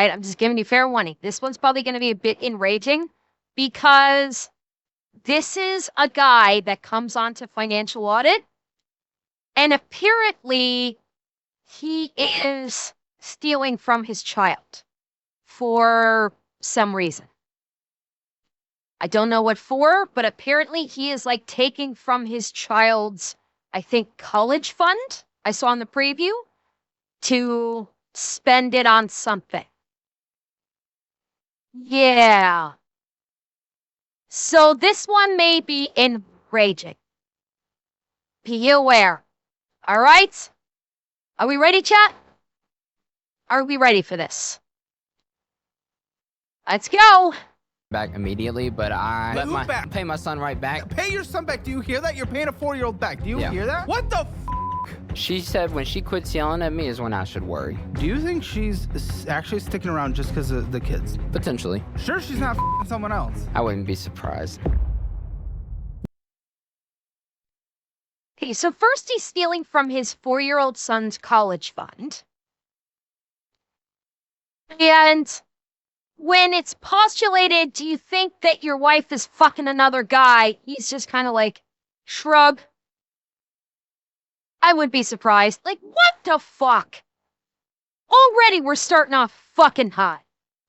right? I'm just giving you fair warning. This one's probably going to be a bit enraging because this is a guy that comes onto financial audit, and apparently he is stealing from his child for some reason. I don't know what for, but apparently he is like taking from his child's, I think, college fund, I saw in the preview, to spend it on something. Yeah. So this one may be enraging. Be aware. All right? Are we ready, chat? Are we ready for this? Let's go. Back immediately, but I pay my son right back. Pay your son back. Do you hear that? You're paying a 4-year-old back. Do you hear that? What the f? She said when she quits yelling at me is when I should worry. Do you think she's actually sticking around just because of the kids? Potentially. Sure she's not f***ing someone else? I wouldn't be surprised. Okay, so first he's stealing from his 4-year-old son's college fund. And when it's postulated, do you think that your wife is fucking another guy? He's just kind of like, shrug. I would be surprised. Like, what the fuck? Already we're starting off fucking hot.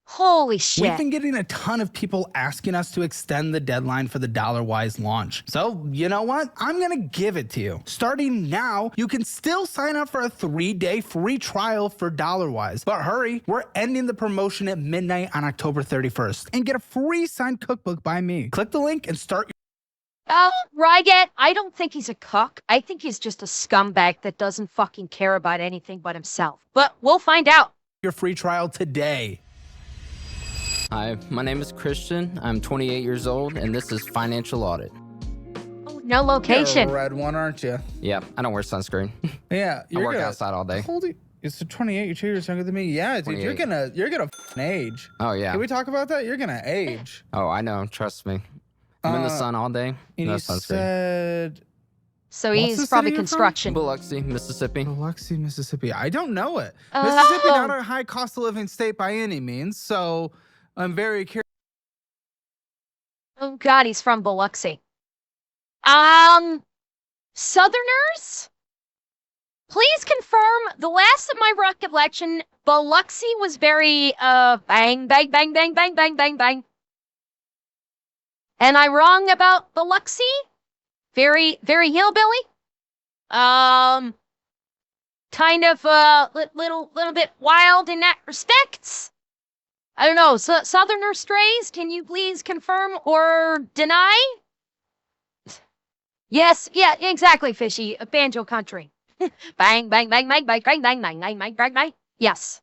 Holy shit. We've been getting a ton of people asking us to extend the deadline for the DollarWise launch. So, you know what? I'm gonna give it to you. Starting now, you can still sign up for a 3-day free trial for DollarWise. But hurry, we're ending the promotion at midnight on October 31st and get a free signed cookbook by me. Click the link and start Ryget, I don't think he's a cuck. I think he's just a scumbag that doesn't fucking care about anything but himself. But we'll find out. your free trial today. Hi, my name is Christian. I'm 28 years old, and this is Financial Audit. Oh, no location. You're a red one, aren't you? Yeah, I don't wear sunscreen. Yeah, I work outside all day. How old are you? It's 28. You're 2 years younger than me. Yeah, dude, 28. you're gonna f***ing age. Oh, yeah. Can we talk about that? You're gonna age. Oh, I know. Trust me. I'm in the sun all day. And No you sunscreen. said So What's the he's city probably you're from? construction. Biloxi, Mississippi. Biloxi, Mississippi. I don't know it. Oh. Mississippi not a high cost of living state by any means, so I'm very curious. Oh God, he's from Biloxi. Southerners? Please confirm. The last of my recollection, Biloxi was very bang, bang, bang, bang, bang, bang, bang, bang. Am I wrong about Biloxi? Very, very hillbilly. Kind of little bit wild in that respect. I don't know. So, Southerner strays, can you please confirm or deny? Yes, yeah, exactly, Fishy. A banjo country. Bang, bang, bang, bang, bang, bang, bang, bang, bang, bang, bang, bang. Yes.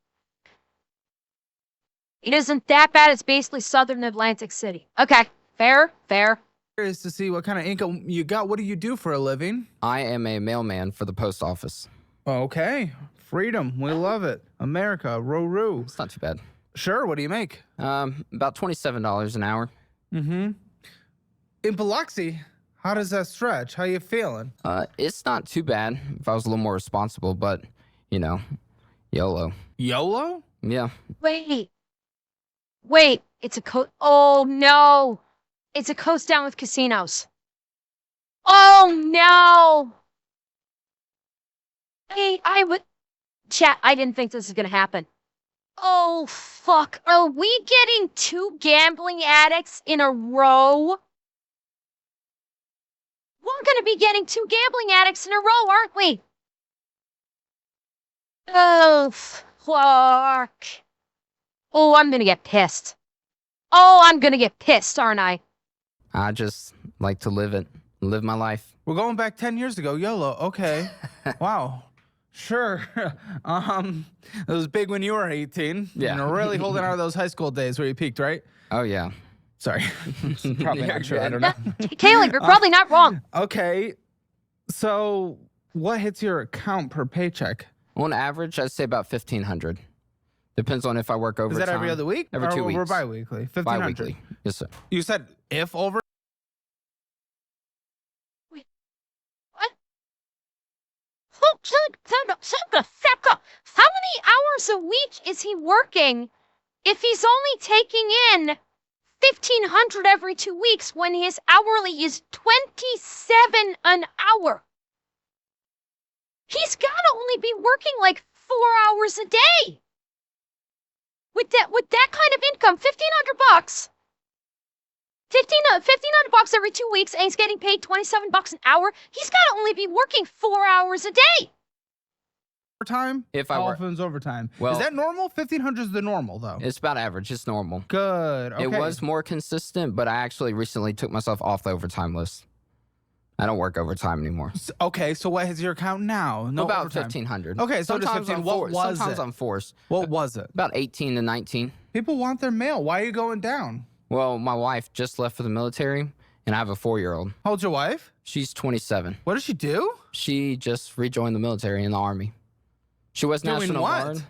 It isn't that bad. It's basically southern Atlantic City. Okay, fair, fair. Curious to see what kind of income you got. What do you do for a living? I am a mailman for the post office. Okay, freedom. We love it. America, roo-roo. It's not too bad. Sure, what do you make? About $27 an hour. Mm-hmm. In Biloxi, how does that stretch? How you feeling? It's not too bad if I was a little more responsible, but, you know, YOLO. YOLO? Yeah. Wait, it's a coast. Oh no, it's a coast down with casinos. Oh no. Hey, chat, I didn't think this was gonna happen. Oh fuck, are we getting 2 gambling addicts in a row? We're gonna be getting 2 gambling addicts in a row, aren't we? Oh, fuck. Oh, I'm gonna get pissed. Oh, I'm gonna get pissed, aren't I? I just like to live my life. We're going back 10 years ago. YOLO. Okay. Wow. Sure. It was big when you were 18. Yeah. And really holding out of those high school days where you peaked, right? Oh, yeah. Sorry. Probably You're not true. I good. don't know. Caleb, you're probably not wrong. Okay. So what hits your account per paycheck? On average, I'd say about $1,500. Depends on if I work overtime. Is that every other week? Every 2 weeks. Or bi-weekly? 1,500. Bi-weekly. Yes, sir. You said if over? How many hours a week is he working if he's only taking in 1,500 every 2 weeks when his hourly is 27 an hour, he's got to only be working like 4 hours a day. With that kind of income, 1,500 bucks, 1,500 bucks every 2 weeks, and he's getting paid 27 bucks an hour, he's got to only be working 4 hours a day. Overtime? If I work Dolphins overtime. Well, is that normal? 1,500 is the normal, though. It's about average. It's normal. Good. Okay. It was more consistent, but I actually recently took myself off the overtime list. I don't work overtime anymore. Okay, so what is your account now? No, about overtime. 1,500. Okay, so sometimes 15. What was sometimes it? I'm forced. What was it? About 18 to 19. People want their mail. Why are you going down? Well, my wife just left for the military, and I have a 4-year-old. How old's your wife? She's 27. What does she do? She just rejoined the military in the Army. She was Doing National what? Guard.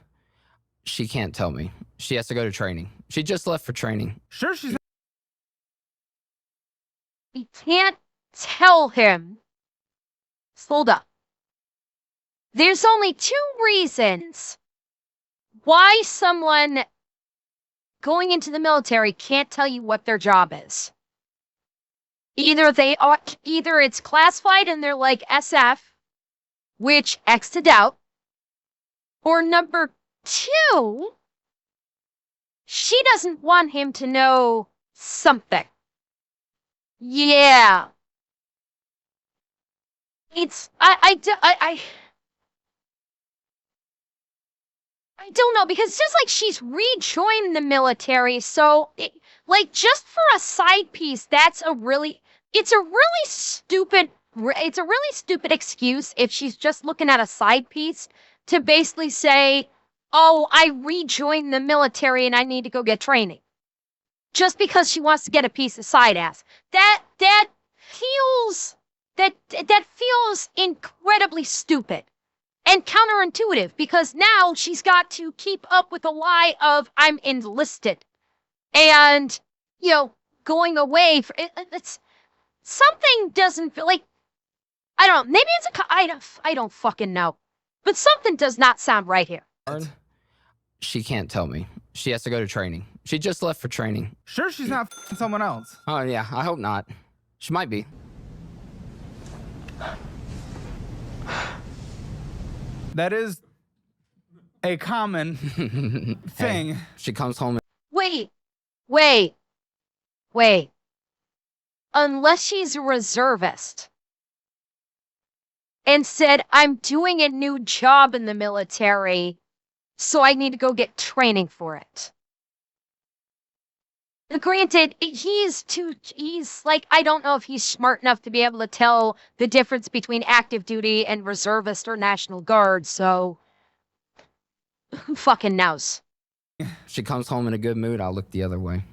She can't tell me. She has to go to training. She just left for training. Sure, she's. We can't tell him. Hold up. There's only 2 reasons why someone going into the military can't tell you what their job is. Either it's classified and they're like SF, which X to doubt, or number 2, she doesn't want him to know something. Yeah. I don't know, because it's just like she's rejoined the military, so like just for a side piece, it's a really stupid excuse if she's just looking at a side piece to basically say, oh, I rejoined the military and I need to go get training. Just because she wants to get a piece of side ass. That feels incredibly stupid and counterintuitive, because now she's got to keep up with the lie of I'm enlisted and, going away for it's something doesn't feel like, I don't know, maybe I don't fucking know, but something does not sound right here. She can't tell me. She has to go to training. She just left for training. Sure, she's not f***ing someone else. Oh, yeah, I hope not. She might be. That is a common thing. Hey, she comes home. Wait. Unless she's a reservist and said, I'm doing a new job in the military, so I need to go get training for it. Granted, he's like, I don't know if he's smart enough to be able to tell the difference between active duty and reservist or National Guard, so who fucking knows? She comes home in a good mood, I'll look the other way.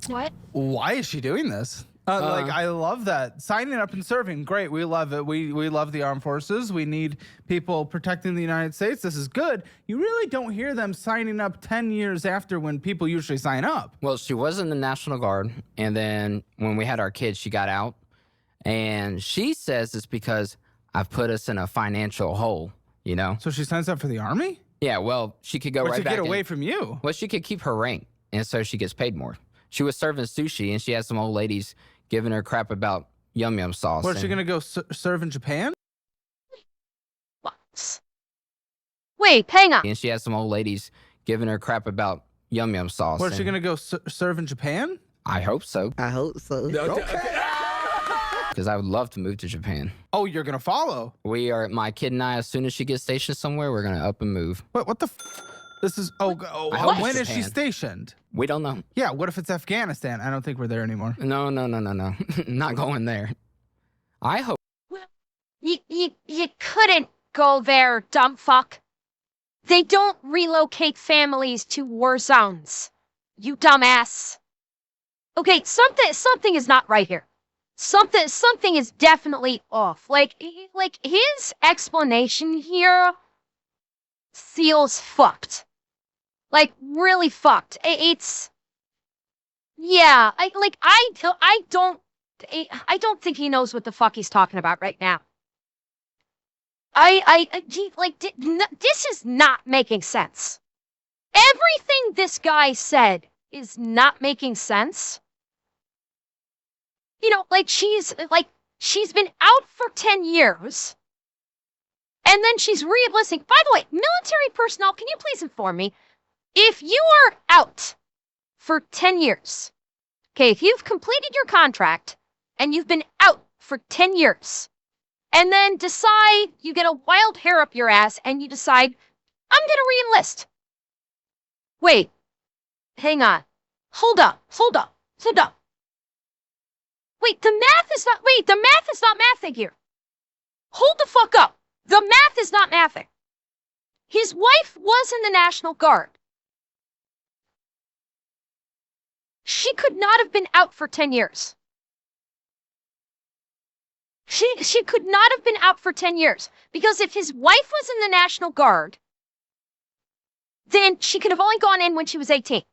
What? Why is she doing this? I love that. Signing up and serving, great. We love it. We love the armed forces. We need people protecting the United States. This is good. You really don't hear them signing up 10 years after when people usually sign up. Well, she was in the National Guard, and then when we had our kids, she got out. And she says it's because I've put us in a financial hole, So she signs up for the Army? Yeah, well, she could go Or right to back get away in. from you? Well, she could keep her rank, and so she gets paid more. She was serving sushi, and she had some old ladies giving her crap about yum yum sauce. What, is she going to go serve in Japan? What? Wait, hang on. And she had some old ladies giving her crap about yum yum sauce. What, is she going to go serve in Japan? I hope so. Okay. Because I would love to move to Japan. Oh, you're going to follow? My kid and I, as soon as she gets stationed somewhere, we're going to up and move. What the This is, I hope when it's is she Japan. Stationed? We don't know. Yeah, what if it's Afghanistan? I don't think we're there anymore. No. Not going there. I hope. Well, you couldn't go there, dumb fuck. They don't relocate families to war zones, you dumbass. Okay, something is not right here. Something is definitely off. Like his explanation here feels fucked. Like really fucked. Yeah. I don't think he knows what the fuck he's talking about right now. This is not making sense. Everything this guy said is not making sense. You know, she's been out for 10 years. And then she's re-enlisting. By the way, military personnel, can you please inform me? If you are out for 10 years, okay, if you've completed your contract and you've been out for 10 years, and then decide you get a wild hair up your ass and you decide, I'm going to re-enlist. Wait, hang on. Hold up. Wait, the math is not mathing here. Hold the fuck up. The math is not mathing. His wife was in the National Guard. She could not have been out for 10 years. She could not have been out for 10 years. Because if his wife was in the National Guard, then she could have only gone in when she was 18.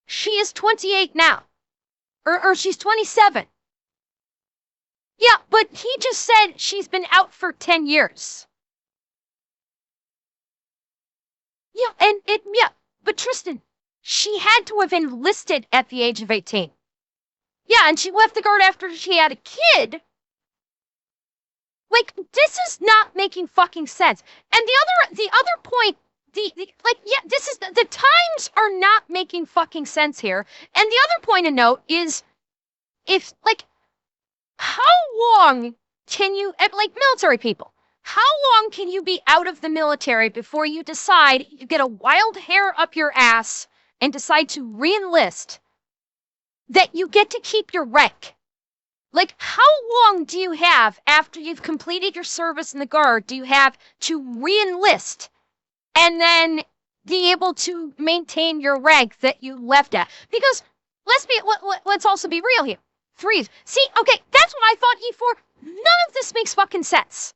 She is 28 now. Or she's 27. Yeah, but he just said she's been out for 10 years. Yeah, but Tristan, she had to have enlisted at the age of 18. Yeah, and she left the Guard after she had a kid. Like, this is not making fucking sense. And the other point, the times are not making fucking sense here. And the other point to note is, how long can you, military people, how long can you be out of the military before you decide you get a wild hair up your ass and decide to re-enlist that you get to keep your rank? Like, how long do you have after you've completed your service in the Guard do you have to re-enlist and then be able to maintain your rank that you left at? Because let's also be real here. 3 See, okay, that's what I thought E4. None of this makes fucking sense.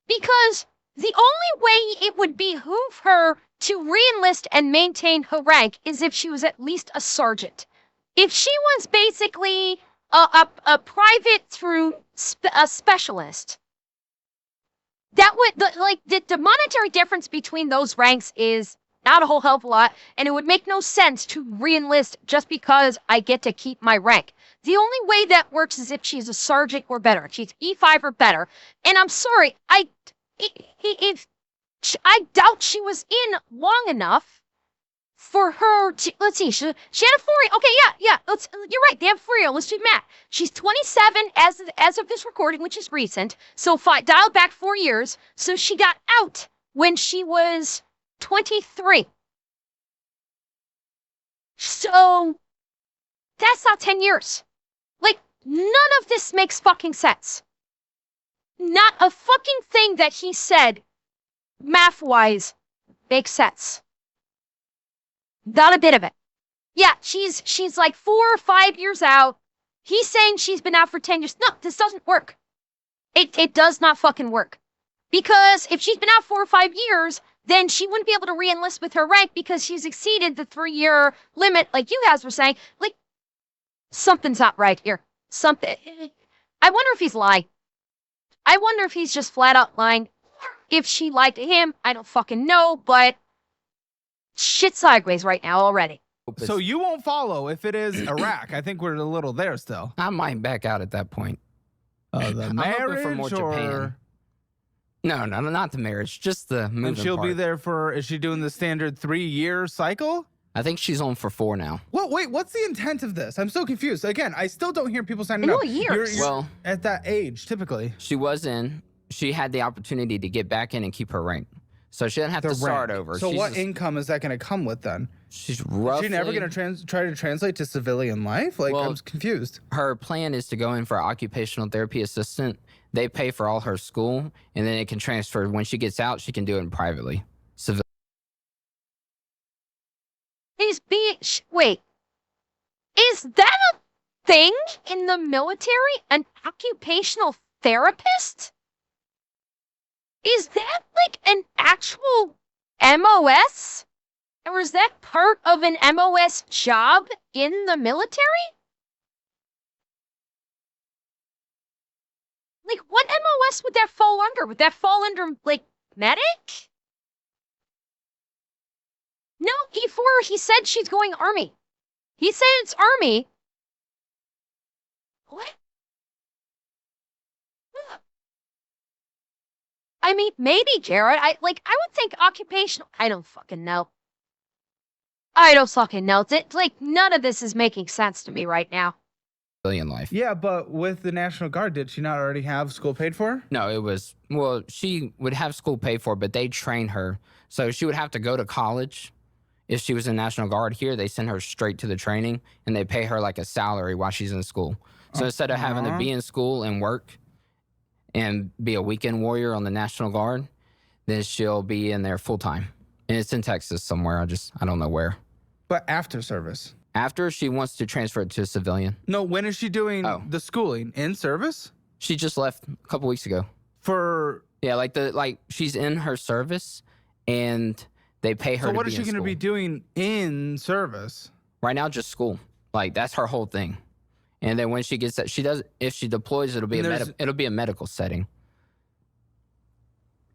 Because the only way it would behoove her to re-enlist and maintain her rank is if she was at least a sergeant. If she was basically a private through a specialist, that would, the monetary difference between those ranks is not a whole hell of a lot, and it would make no sense to re-enlist just because I get to keep my rank. The only way that works is if she's a sergeant or better. She's E5 or better. And I'm sorry, I doubt she was in long enough for her to, let's see, she had a 4-year, okay, yeah, you're right, they have 4-year, let's do math. She's 27 as of this recording, which is recent, so dial back 4 years, so she got out when she was 23. So, that's not 10 years. Like, none of this makes fucking sense. Not a fucking thing that he said, math-wise, makes sense. Not a bit of it. Yeah, she's like 4 or 5 years out. He's saying she's been out for 10 years. No, this doesn't work. It does not fucking work. Because if she's been out 4 or 5 years, then she wouldn't be able to re-enlist with her rank because she's exceeded the 3-year limit, like you guys were saying. Like, something's not right here. Something. I wonder if he's lying. I wonder if he's just flat out lying. If she lied to him, I don't fucking know, but shit sideways right now already. So you won't follow if it is Iraq. I think we're a little there still. I might back out at that point. The marriage I'm hoping for more Japan. No, not the marriage, just the moving And she'll part. be there for, is she doing the standard 3-year cycle? I think she's on for 4 now. Well, wait, what's the intent of this? I'm so confused. Again, I still don't hear people signing up. Years. You're at that age, typically. She was in. She had the opportunity to get back in and keep her rank. So she didn't have to start over. So what income is that going to come with then? She's roughly... Is she never going to try to translate to civilian life? Like, Well, I'm confused. Her plan is to go in for occupational therapy assistant. They pay for all her school, and then it can transfer. When she gets out, she can do it privately. Wait. Is that a thing in the military? An occupational therapist? Is that like an actual MOS? Or is that part of an MOS job in the military? Like, what MOS would that fall under? Would that fall under, like, medic? No, he said she's going army. He said it's army. What? I mean, maybe, Jared. I would think occupational. I don't fucking know. I don't fucking know. Like, none of this is making sense to me right now. Civilian life. Yeah, but with the National Guard, did she not already have school paid for? No, it was, well, she would have school paid for, but they train her. So she would have to go to college. If she was in National Guard here, they send her straight to the training and they pay her like a salary while she's in school. So instead of having to be in school and work and be a weekend warrior on the National Guard, then she'll be in there full time. And it's in Texas somewhere. I don't know where. But after service. After, she wants to transfer it to a civilian. No, when is she doing the schooling? In service? She just left a couple weeks ago. For Yeah, like she's in her service and they pay her. So to what be is she in going to school. be doing in service? Right now, just school. Like, that's her whole thing. And then when she gets that, if she deploys, it'll be a medical setting.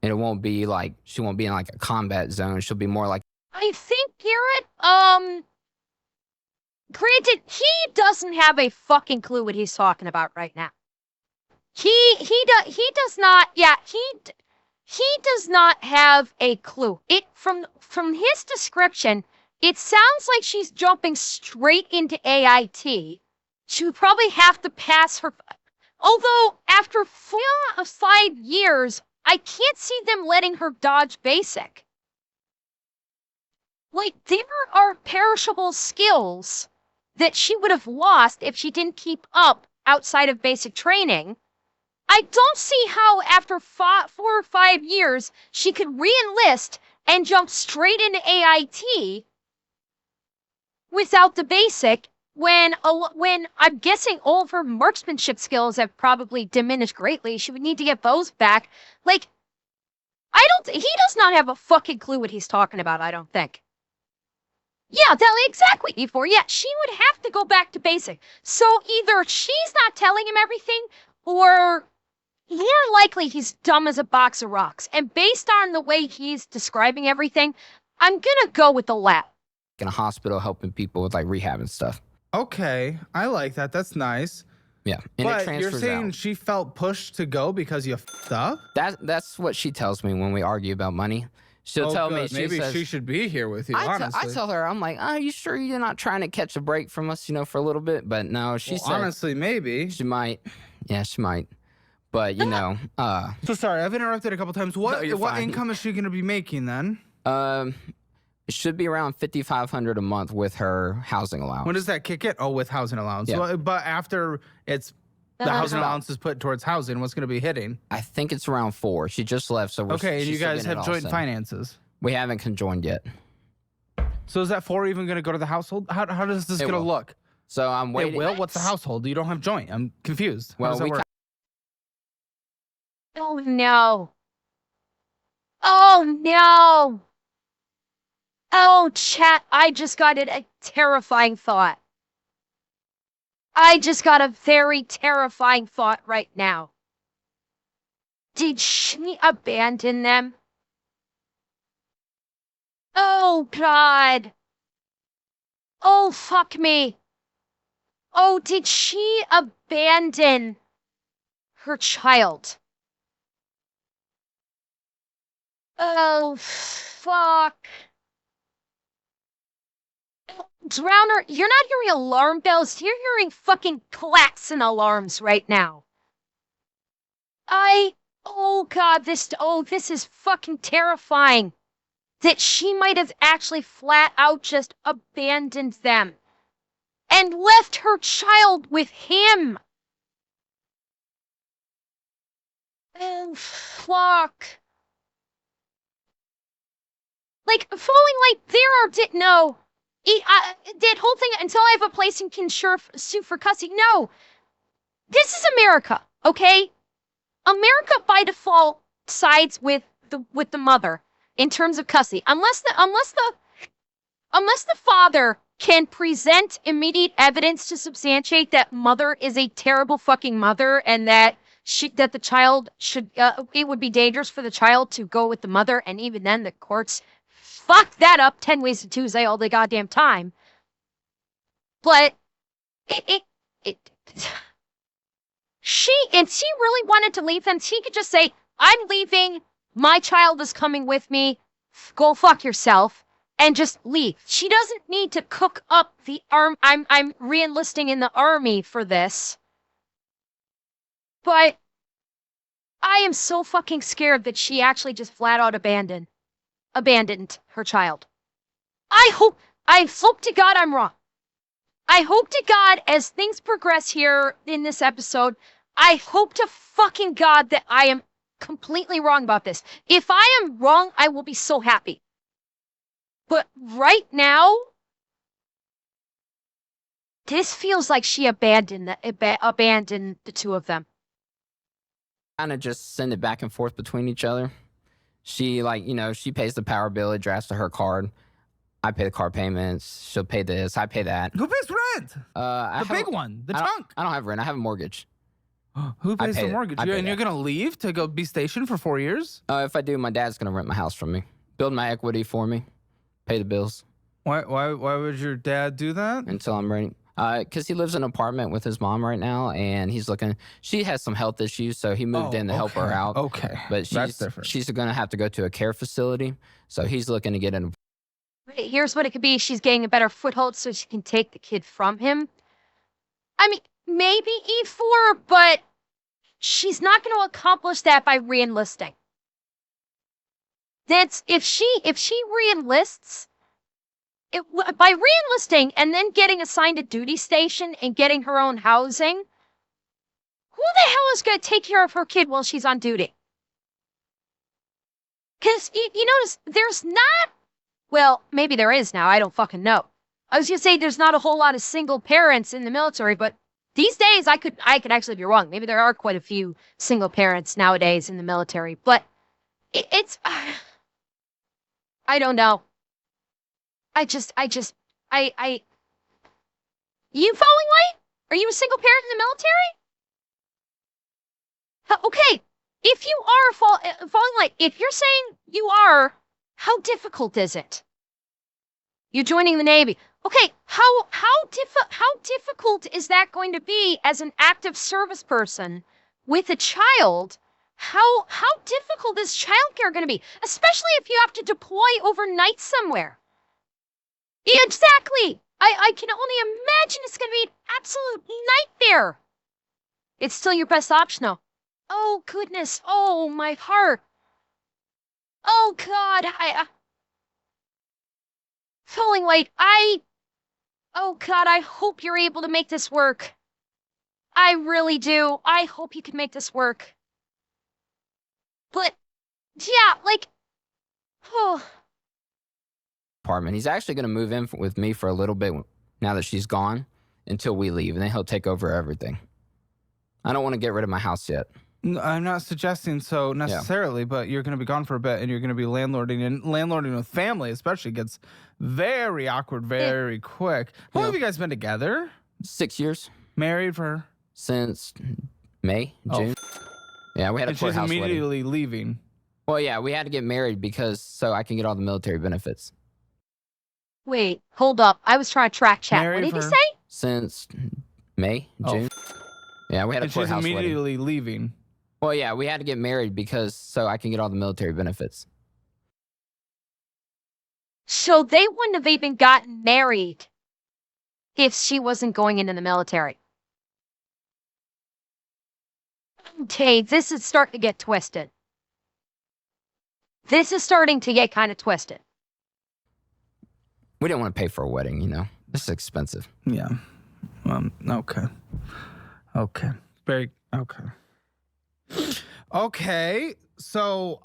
And it won't be like, she won't be in like a combat zone. She'll be more like. I think, Garrett, granted, he doesn't have a fucking clue what he's talking about right now. He does not, yeah, he does not have a clue. From his description, it sounds like she's jumping straight into AIT. She would probably have to pass her, although after 5 years, I can't see them letting her dodge basic. Like, there are perishable skills that she would have lost if she didn't keep up outside of basic training. I don't see how after 4 or 5 years she could re-enlist and jump straight into AIT without the basic when I'm guessing all of her marksmanship skills have probably diminished greatly. She would need to get those back. Like, he does not have a fucking clue what he's talking about, I don't think. Yeah, exactly, E4. Yeah, she would have to go back to basic. So either she's not telling him everything, or more likely he's dumb as a box of rocks. And based on the way he's describing everything, I'm gonna go with the latter. In a hospital helping people with like rehab and stuff. Okay, I like that. That's nice. Yeah, and But it transfers you're saying out. she felt pushed to go because you f***ed up? That's what she tells me when we argue about money. She'll tell me, Maybe says, she should be here with you, I honestly. tell her, I'm like, are you sure you're not trying to catch a break from us, for a little bit? But no, she said. Honestly, maybe. She might. Yeah, she might. But, So sorry, I've interrupted a couple times. What fine. income is she going to be making then? it should be around $5,500 a month with her housing allowance. When does that kick in? Oh, with housing allowance. Yeah. Well, but after the housing allowance is put towards housing, what's going to be hitting? I think it's around 4. She just left, so we're Okay, and she's you still guys getting it have all joint set. finances. We haven't conjoined yet. So is that 4 even going to go to the household? How does this going to will. look? So I'm waiting. It will? What's the household? You don't have joint. I'm confused. How Well, does that we work? Oh no. Oh no. Oh, chat, I just got a terrifying thought. I just got a very terrifying thought right now. Did she abandon them? Oh, God. Oh, fuck me. Oh, did she abandon her child? Oh, fuck. Drowner, you're not hearing alarm bells. You're hearing fucking klaxon alarms right now. Oh God, this is fucking terrifying. That she might have actually flat out just abandoned them. And left her child with him. Oh, fuck. Like, falling like no. That whole thing, until I have a place and can sue for custody. No. This is America, okay? America by default sides with the mother in terms of custody. Unless the father can present immediate evidence to substantiate that mother is a terrible fucking mother and that that the child should, it would be dangerous for the child to go with the mother, and even then the courts fuck that up 10 ways to Tuesday all the goddamn time. But it she really wanted to leave, then she could just say, I'm leaving, my child is coming with me, go fuck yourself, and just leave. She doesn't need to cook up the I'm re-enlisting in the army for this. But I am so fucking scared that she actually just flat out abandoned her child. I hope to God I'm wrong. I hope to God, as things progress here in this episode, I hope to fucking God that I am completely wrong about this. If I am wrong, I will be so happy. But right now, this feels like she abandoned the two of them. Kind of just send it back and forth between each other. She, like, you know, she pays the power bill, it drafts to her card. I pay the car payments. She'll pay this. I pay that. Who pays rent? The big one, the I chunk. I don't have rent. I have a mortgage. Who pays the mortgage? I pay And you're that. gonna leave to go be stationed for 4 years? If I do, my dad's gonna rent my house from me, build my equity for me, pay the bills Why would your dad do that? until I'm ready. Because he lives in an apartment with his mom right now, and he's looking. She has some health issues, so he moved in to help her out. Okay, But that's different. she's gonna have to go to a care facility, so he's looking to get in. Here's what it could be. She's getting a better foothold so she can take the kid from him. I mean, maybe E4, but she's not going to accomplish that by re-enlisting. That's if she re-enlists, by re-enlisting and then getting assigned a duty station and getting her own housing, who the hell is going to take care of her kid while she's on duty? Because you notice there's not, well, maybe there is now. I don't fucking know. I was going to say there's not a whole lot of single parents in the military, but these days I could actually be wrong. Maybe there are quite a few single parents nowadays in the military, but it's I don't know. You following light? Are you a single parent in the military? Okay, if you are following light, if you're saying you are, how difficult is it? You're joining the Navy. Okay, how difficult is that going to be as an active service person with a child? How difficult is childcare going to be, especially if you have to deploy overnight somewhere? Yeah, exactly. I can only imagine it's going to be an absolute nightmare. It's still your best option, though. Oh goodness. Oh my heart. Oh God. Feeling like oh God, I hope you're able to make this work. I really do. I hope you can make this work. But, yeah, like, oh. Apartment. He's actually going to move in with me for a little bit now that she's gone until we leave, and then he'll take over everything. I don't want to get rid of my house yet. No, I'm not suggesting so necessarily, but you're going to be gone for a bit, and you're going to be landlording, and landlording with family especially gets very awkward very quick. How long have you guys been together? 6 years. Married for? Since May, June. Yeah, we had a And she's courthouse wedding. immediately leaving. Well, yeah, we had to get married so I can get all the military benefits. Wait, hold up. I was trying to track chat. Married What did he for- say? Since May, June. Yeah, we had a And she's courthouse wedding. immediately leaving. Well, yeah, we had to get married so I can get all the military benefits. So they wouldn't have even gotten married if she wasn't going into the military. Okay, this is starting to get twisted. This is starting to get kind of twisted. We didn't want to pay for a wedding, you know. This is expensive. Yeah. Okay. Okay. Very okay. Okay. So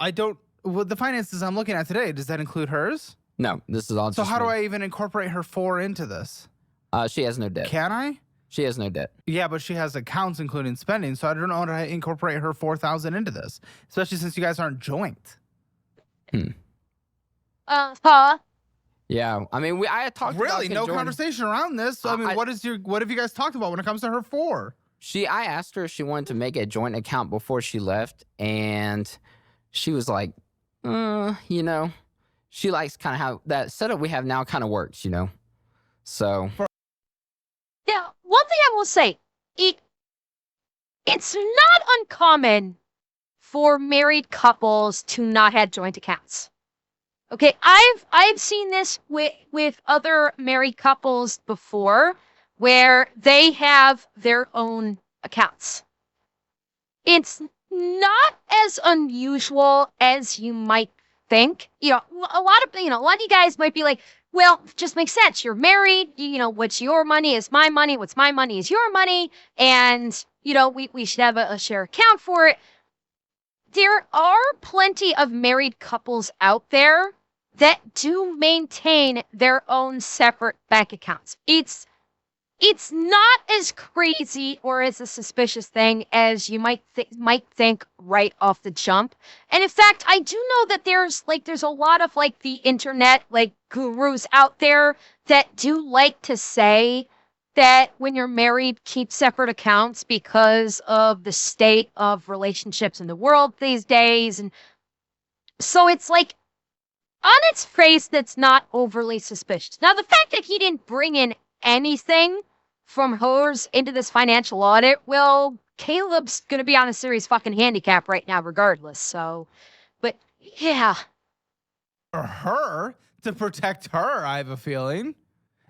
with the finances I'm looking at today, does that include hers? No, this is all So just how do me. I even incorporate her 4 into this? She has no debt. Can I? She has no debt. Yeah, but she has accounts including spending, so I don't know how to incorporate her 4,000 into this, especially since you guys aren't joint. Huh? Yeah, I mean, I had talked about Really, no conjoining- conversation around this. So, I mean, what have you guys talked about when it comes to her 4? I asked her if she wanted to make a joint account before she left, and she was like, you know, she likes kind of how that setup we have now kind of works, you know. So Now, one thing I will say, it's not uncommon for married couples to not have joint accounts. Okay, I've seen this with other married couples before where they have their own accounts. It's not as unusual as you might think. A lot of you guys might be like, well, it just makes sense. You're married, what's your money is my money, what's my money is your money, and we should have a share account for it. There are plenty of married couples out there that do maintain their own separate bank accounts. It's not as crazy or as a suspicious thing as you might think right off the jump. And in fact, I do know that there's a lot of the internet gurus out there that do like to say that when you're married, keep separate accounts because of the state of relationships in the world these days. And so it's on its face, that's not overly suspicious. Now, the fact that he didn't bring in anything from hers into this financial audit, well, Caleb's going to be on a serious fucking handicap right now regardless. So, but yeah. For her, to protect her, I have a feeling.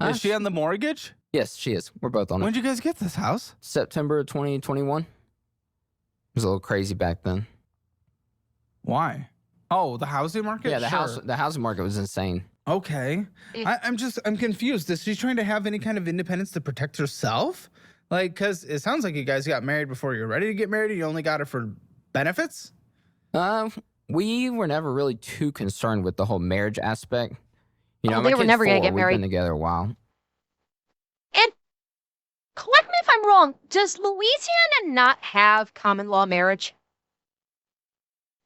Is she on the mortgage? Yes, she is. We're both on it. When did you guys get this house? September 2021. It was a little crazy back then. Why? Oh, the housing market? Yeah, Sure. the housing market was insane. Okay. I'm confused. Is she trying to have any kind of independence to protect herself? Because it sounds like you guys got married before you're ready to get married and you only got it for benefits? We were never really too concerned with the whole marriage aspect. They were never going to get married. We've been together a while. And correct me if I'm wrong, does Louisiana not have common law marriage?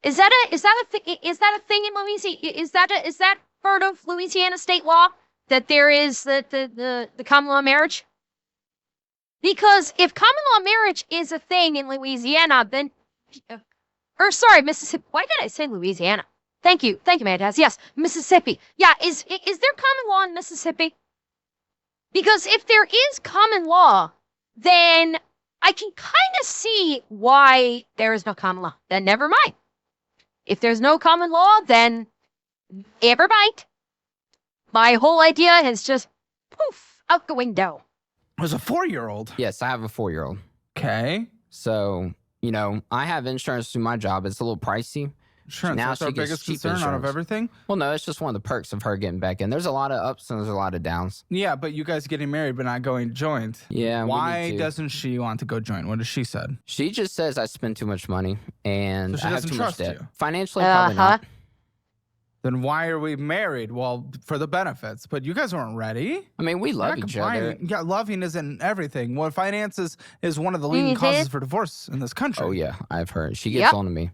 Is that a thing in Louisiana? Is that part of Louisiana state law that there is the common law marriage? Because if common law marriage is a thing in Louisiana, then Mississippi. Why did I say Louisiana? Thank you, Mandas. Yes, Mississippi. Yeah, is there common law in Mississippi? Because if there is common law, then I can kind of see why there is no common law. Then never mind. If there's no common law, then never mind. My whole idea has just poof out the window. It was a 4-year-old. Yes, I have a 4-year-old. Okay. So, I have insurance through my job. It's a little pricey. Insurance, Now that's our she gets biggest cheap concern out of insurance. everything? Well, no, it's just one of the perks of her getting back in. There's a lot of ups and there's a lot of downs. Yeah, but you guys getting married but not going joint. Yeah. Why doesn't she want to go joint? What has she said? She just says I spend too much money and So she I have doesn't too much trust debt. you? Financially, probably not. Then why are we married? Well, for the benefits. But you guys weren't ready. I mean, we You're love not each other. complaining. Yeah, loving isn't everything. Well, finances is one of the leading causes for divorce in this country. Oh, yeah. I've heard. She gets on to me.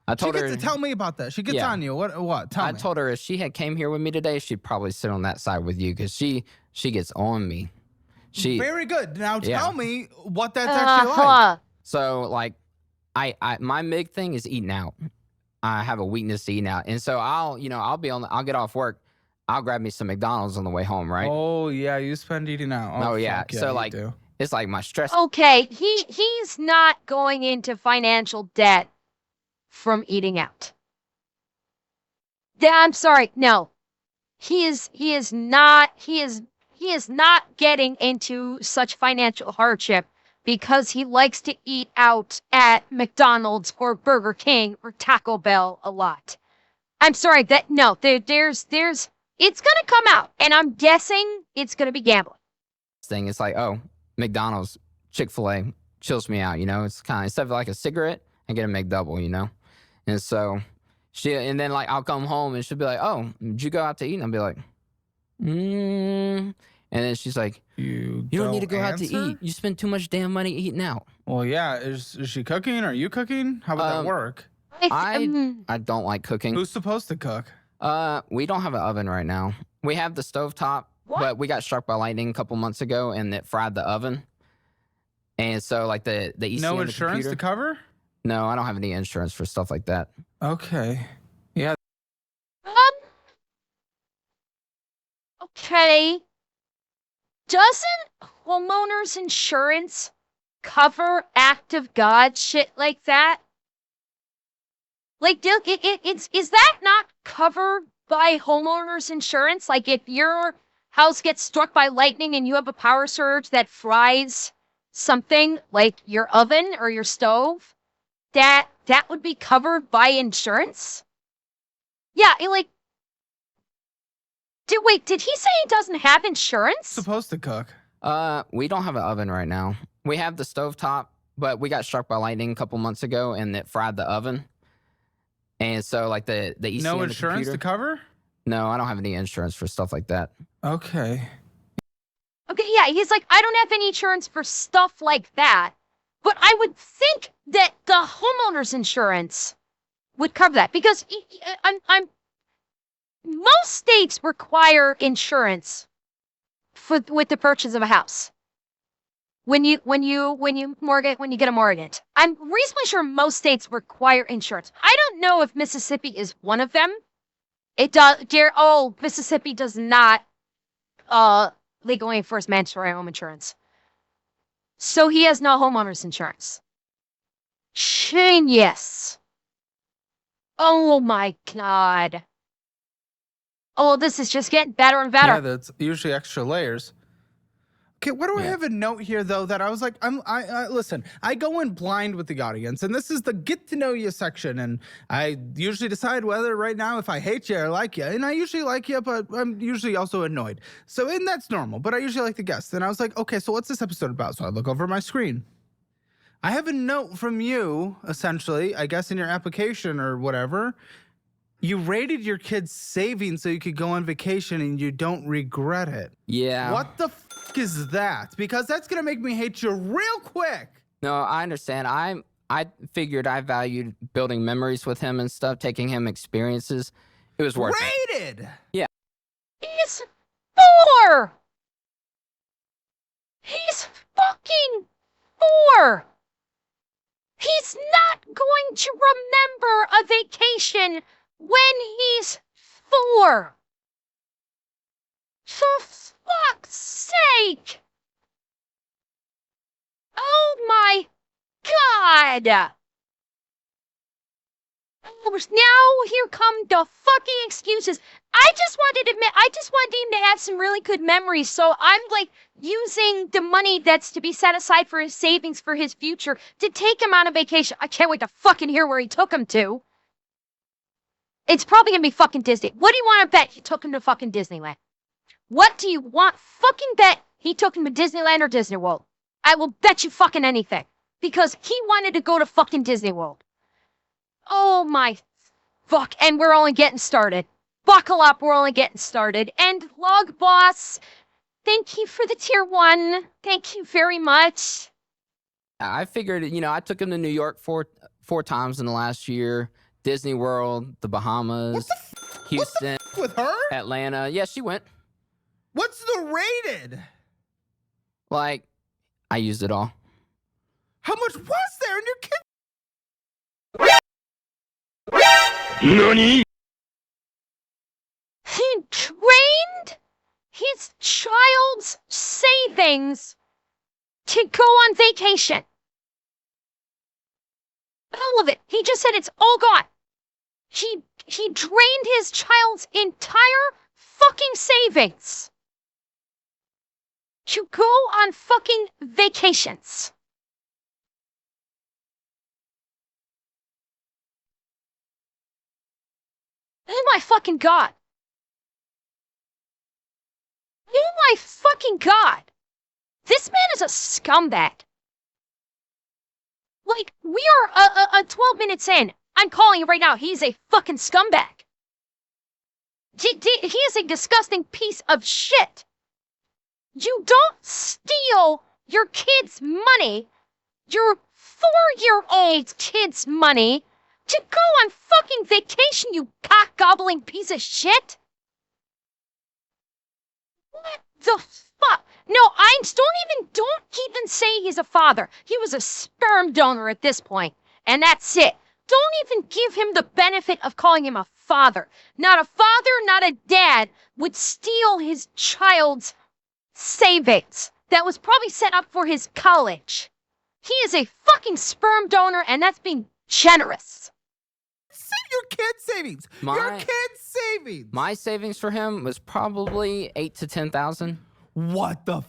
I told her. Tell me about that. She gets on you. What? Tell me. I told her if she had came here with me today, she'd probably sit on that side with you because she gets on me. Very good. Now tell me what that's actually like. So I my big thing is eating out. I have a weakness to eating out, and so I'll get off work, I'll grab me some McDonald's on the way home, right? Oh yeah, you spend eating out. Oh yeah. So it's like my stress. Okay, he's not going into financial debt from eating out. I'm sorry, no. He is not getting into such financial hardship because he likes to eat out at McDonald's or Burger King or Taco Bell a lot. I'm sorry, there's it's gonna come out, and I'm guessing it's gonna be gambling. Thing, it's like, oh, McDonald's, Chick-fil-A chills me out, it's kind of, instead of like a cigarette, I get a McDouble, and so and then I'll come home and she'll be like, oh, did you go out to eat? And I'll be like, and then she's like, you don't need to go out to eat. You spend too much damn money eating out. Well, yeah. Is she cooking? Are you cooking? How would that work? I don't like cooking. Who's supposed to cook? We don't have an oven right now. We have the stovetop, but we got struck by lightning a couple months ago and it fried the oven. And so like the ECM, No the insurance to computer, cover? no, I don't have any insurance for stuff like that. Okay. Yeah. Um, okay. Doesn't homeowners insurance cover act of God shit like that? Like, is that not covered by homeowners insurance? Like, if your house gets struck by lightning and you have a power surge that fries something like your oven or your stove, that would be covered by insurance? Yeah, did he say he doesn't have insurance? Supposed to cook. We don't have an oven right now. We have the stovetop, but we got struck by lightning a couple months ago and it fried the oven. And so like the ECM, No the insurance computer, to cover? no, I don't have any insurance for stuff like that. Okay. Okay, yeah, he's like, I don't have any insurance for stuff like that. But I would think that the homeowner's insurance would cover that because most states require insurance with the purchase of a house. When you get a mortgage. I'm reasonably sure most states require insurance. I don't know if Mississippi is one of them. It does, Mississippi does not legally enforce mandatory home insurance. So he has no homeowner's insurance. Genius. Oh my God. Oh, this is just getting better and better. Yeah, that's usually extra layers. Okay, what do I have a note here though that I was like, I listen, I go in blind with the audience, and this is the get to know you section, and I usually decide whether right now if I hate you or like you, and I usually like you, but I'm usually also annoyed. So, and that's normal, but I usually like the guests. And I was like, okay, so what's this episode about? So I look over my screen. I have a note from you, essentially, I guess in your application or whatever. You rated your kids' savings so you could go on vacation and you don't regret it. Yeah. What the fuck is that? Because that's gonna make me hate you real quick. No, I understand. I figured I valued building memories with him and stuff, taking him experiences. It was worth it. Rated! Yeah. He's 4. He's fucking 4. He's not going to remember a vacation when he's 4. For fuck's sake! Oh my God! Oh, now here come the fucking excuses. I just wanted him to have some really good memories, so I'm like using the money that's to be set aside for his savings for his future to take him on a vacation. I can't wait to fucking hear where he took him to. It's probably gonna be fucking Disney. What do you want to bet he took him to fucking Disneyland? What do you want fucking bet he took him to Disneyland or Disney World? I will bet you fucking anything. Because he wanted to go to fucking Disney World. Oh my fuck. And we're only getting started. Buckle up, we're only getting started. And Log Boss, thank you for the tier 1. Thank you very much. I figured, I took him to New York four times in the last year. Disney World, the Bahamas, Houston, With her? Atlanta. Yeah, she went. What's the rated? Like, I used it all. How much was there in your kid? NANI?! He drained his child's savings to go on vacation. All of it. He just said it's all gone. He drained his child's entire fucking savings to go on fucking vacations. Oh my fucking God. Oh my fucking God. This man is a scumbag. Like, we are 12 minutes in. I'm calling it right now. He's a fucking scumbag. He is a disgusting piece of shit. You don't steal your kid's money, your 4-year-old kid's money, to go on fucking vacation, you cock-gobbling piece of shit. What the fuck? No, don't even say he's a father. He was a sperm donor at this point, and that's it. Don't even give him the benefit of calling him a father. Not a father, not a dad would steal his child's savings that was probably set up for his college. He is a fucking sperm donor, and that's being generous. Your kid's savings. Your kid's savings. My savings for him was probably 8 to 10,000. What the?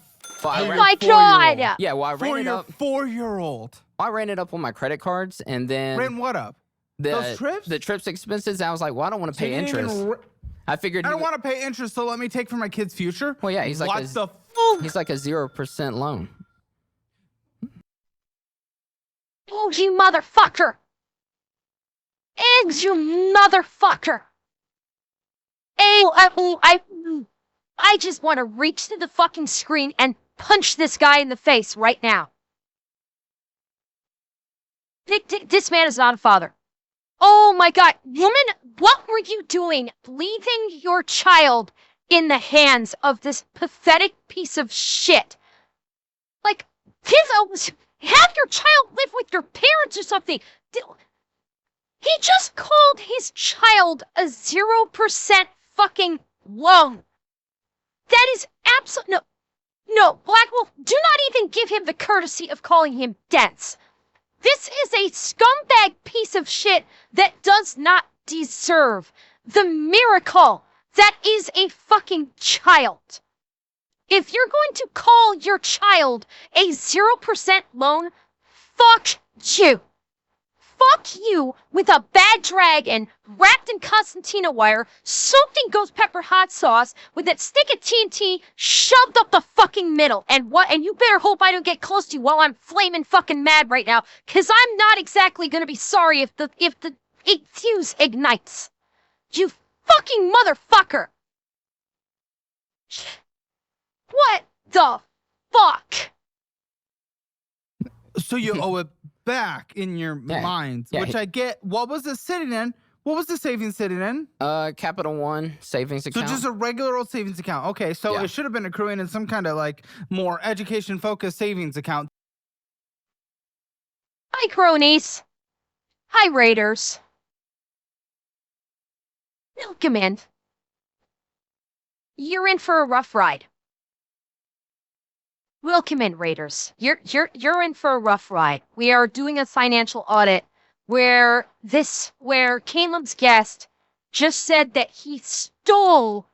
Oh my God! Yeah, well, I ran it up. 4-year-old. I ran it up on my credit cards, and then Ran what up? Those trips? The trips expenses. I was like, well, I don't want to pay interest. I figured I don't want to pay interest, so let me take from my kid's future. Well, yeah, he's like what the? He's like a 0% loan. Oh, you motherfucker! Eggs, you motherfucker! I just want to reach to the fucking screen and punch this guy in the face right now. This man is not a father. Oh my God, woman, what were you doing leaving your child in the hands of this pathetic piece of shit? Like, have your child live with your parents or something. He just called his child a 0% fucking loan. That is absolute. No, Black Wolf, do not even give him the courtesy of calling him dense. This is a scumbag piece of shit that does not deserve the miracle that is a fucking child. If you're going to call your child a 0% loan, fuck you. Fuck you with a bad dragon wrapped in Constantina wire, soaked in ghost pepper hot sauce, with that stick of TNT shoved up the fucking middle. And you better hope I don't get close to you while I'm flaming fucking mad right now, cause I'm not exactly gonna be sorry if the fuse ignites. You fucking motherfucker! What the fuck? So you owe it back in your mind, which I get. What was it sitting in? What was the savings sitting in? Capital One savings account. So just a regular old savings account. Okay, so it should have been accruing in some kind of like more education-focused savings account. Hi, cronies. Hi, raiders. Welcome in. You're in for a rough ride. Welcome in, raiders. You're in for a rough ride. We are doing a financial audit where Caleb's guest just said that he stole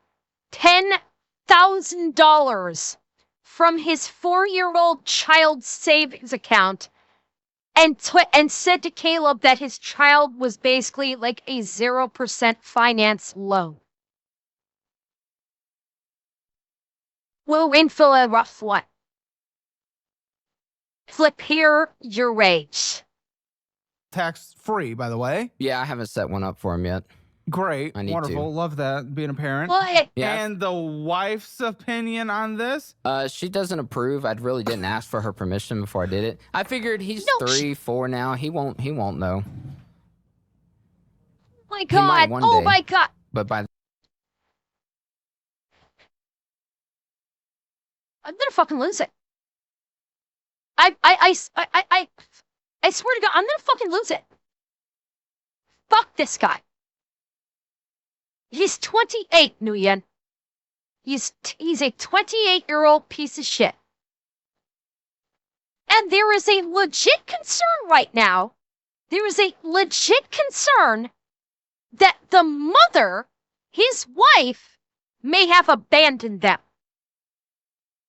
$10,000 from his 4-year-old child's savings account and said to Caleb that his child was basically like a 0% finance loan. We're in for a rough one. Flip here, your rage. Tax free, by the way. Yeah, I haven't set one up for him yet. Great. I need Wonderful. to. Love that, being a parent. What? Yeah. And the wife's opinion on this? She doesn't approve. I really didn't ask for her permission before I did it. I figured he's No, 3, 4 now. He won't know. My God. one Oh day. my God. But by I'm gonna fucking lose it. I swear to God, I'm gonna fucking lose it. Fuck this guy. He's 28, Nguyen. He's a 28-year-old piece of shit. And there is a legit concern right now. There is a legit concern that the mother, his wife, may have abandoned them.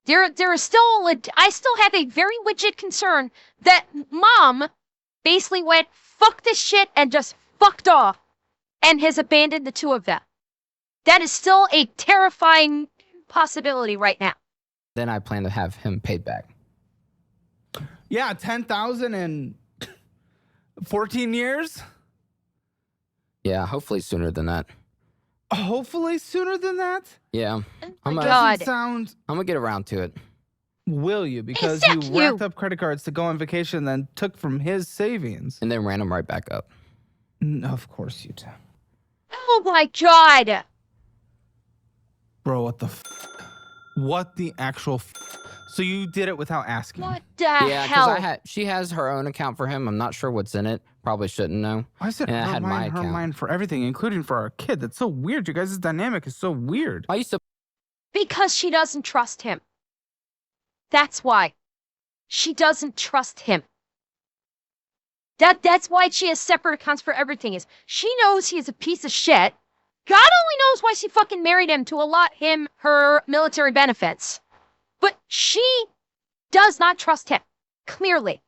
There is still I still have a very legit concern that mom basically went, fuck this shit, and just fucked off and has abandoned the two of them. That is still a terrifying possibility right now. then I plan to have him paid back. Yeah, 10,000 in 14 years. Yeah, hopefully sooner than that. Hopefully sooner than that. Yeah, Oh my God. Sound. I'm gonna get around to it. Will you? Because Except you you. racked up credit cards to go on vacation, then took from his savings. And then ran him right back up. Of course you do. Oh my God. Bro, what the What the actual So you did it without asking? What the Yeah, hell? because she has her own account for him. I'm not sure what's in it. Probably shouldn't know. I said And I her had my mind, her account. mind for everything, including for our kid. That's so weird. You guys' dynamic is so weird. I used to Because she doesn't trust him. That's why. She doesn't trust him. That's why she has separate accounts for everything. Is she knows he's a piece of shit. God only knows why she fucking married him to allot him her military benefits. But she does not trust him, clearly.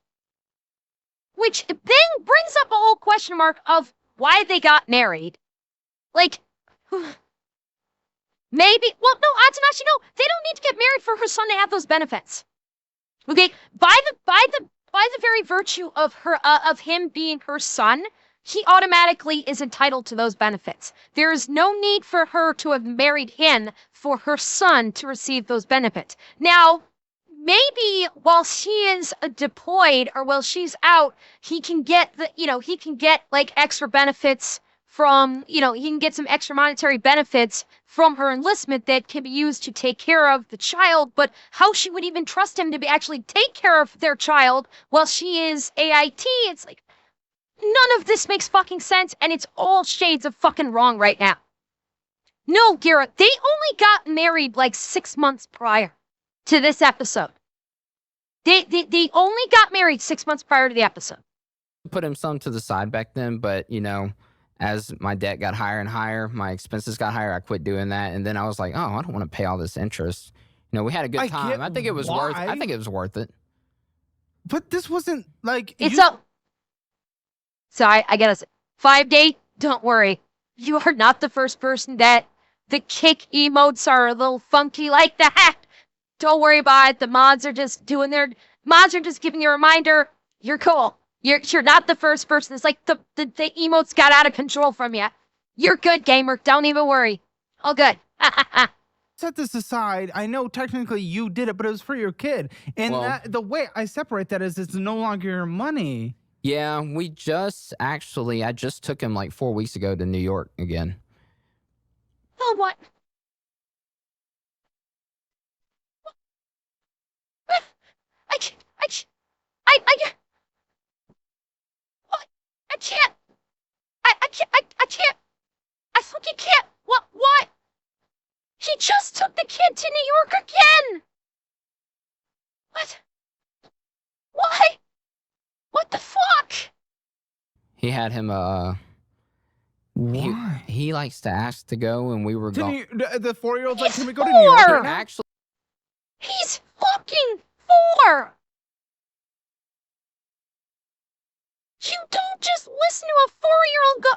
Which then brings up a whole question mark of why they got married. Like, maybe, well, no, Atanashi, no, they don't need to get married for her son to have those benefits. Okay, by the very virtue of of him being her son, he automatically is entitled to those benefits. There is no need for her to have married him for her son to receive those benefits. Now, maybe while she is deployed or while she's out, he can get he can get like extra benefits from, he can get some extra monetary benefits from her enlistment that can be used to take care of the child. But how she would even trust him to actually take care of their child while she is AIT, it's like, none of this makes fucking sense, and it's all shades of fucking wrong right now. No, Gira, they only got married like 6 months prior to this episode. They only got married 6 months prior to the episode. put him some to the side back then, but as my debt got higher and higher, my expenses got higher. I quit doing that, and then I was like, oh, I don't want to pay all this interest. We had a good time. I think it was worth. I think it was worth it. But this wasn't like So I gotta say, 5-day, don't worry. You are not the first person that the kick emotes are a little funky like that. Don't worry about it. The mods are just mods are just giving you a reminder. You're cool. You're not the first person. It's like the emotes got out of control from you. You're good, gamer. Don't even worry. All good. Set this aside. I know technically you did it, but it was for your kid. And the way I separate that is it's no longer your money. Yeah, I just took him like 4 weeks ago to New York again. Oh, what? I can't. I fucking can't. What? He just took the kid to New York again. What? Why? What the fuck? He had him. Why? He likes to ask to go, and we were going. The 4-year-old's like, can we go to New York right now? Actually, He's fucking 4. You don't just listen to a 4-year-old go,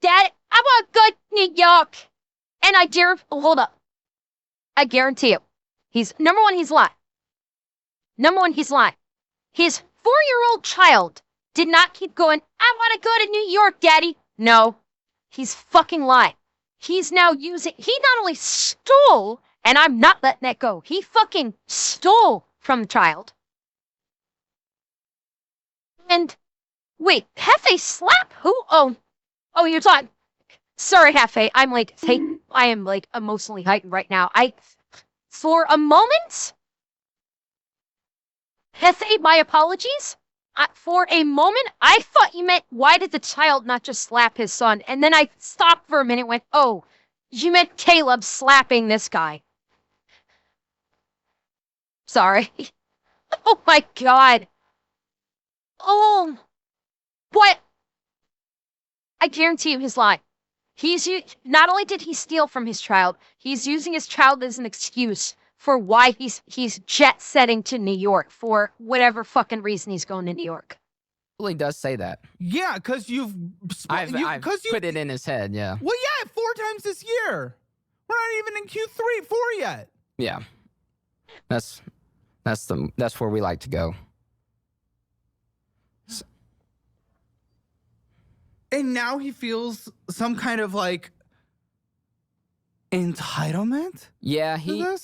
Dad, I want to go to New York. And hold up. I guarantee you. Number one, he's lying. His 4-year-old child did not keep going, I want to go to New York, Daddy. No, he's fucking lying. He's now he not only stole, and I'm not letting that go, he fucking stole from the child. And, wait, Hefe slap who? Oh, you're talking. Sorry, Hefe, I'm like, I am like emotionally heightened right now. For a moment, Hefe, my apologies. For a moment, I thought you meant, why did the child not just slap his son? And then I stopped for a minute and went, oh, you meant Caleb slapping this guy. Sorry. Oh my god. Oh. What? I guarantee you he's lying. Not only did he steal from his child, he's using his child as an excuse for why he's jet setting to New York for whatever fucking reason he's going to New York. really does say that. Yeah, because I've put it in his head. Yeah. Well, yeah, 4 times this year. We're not even in Q3, 4 yet. Yeah. That's where we like to go. And now he feels some kind of like entitlement. Yeah, in a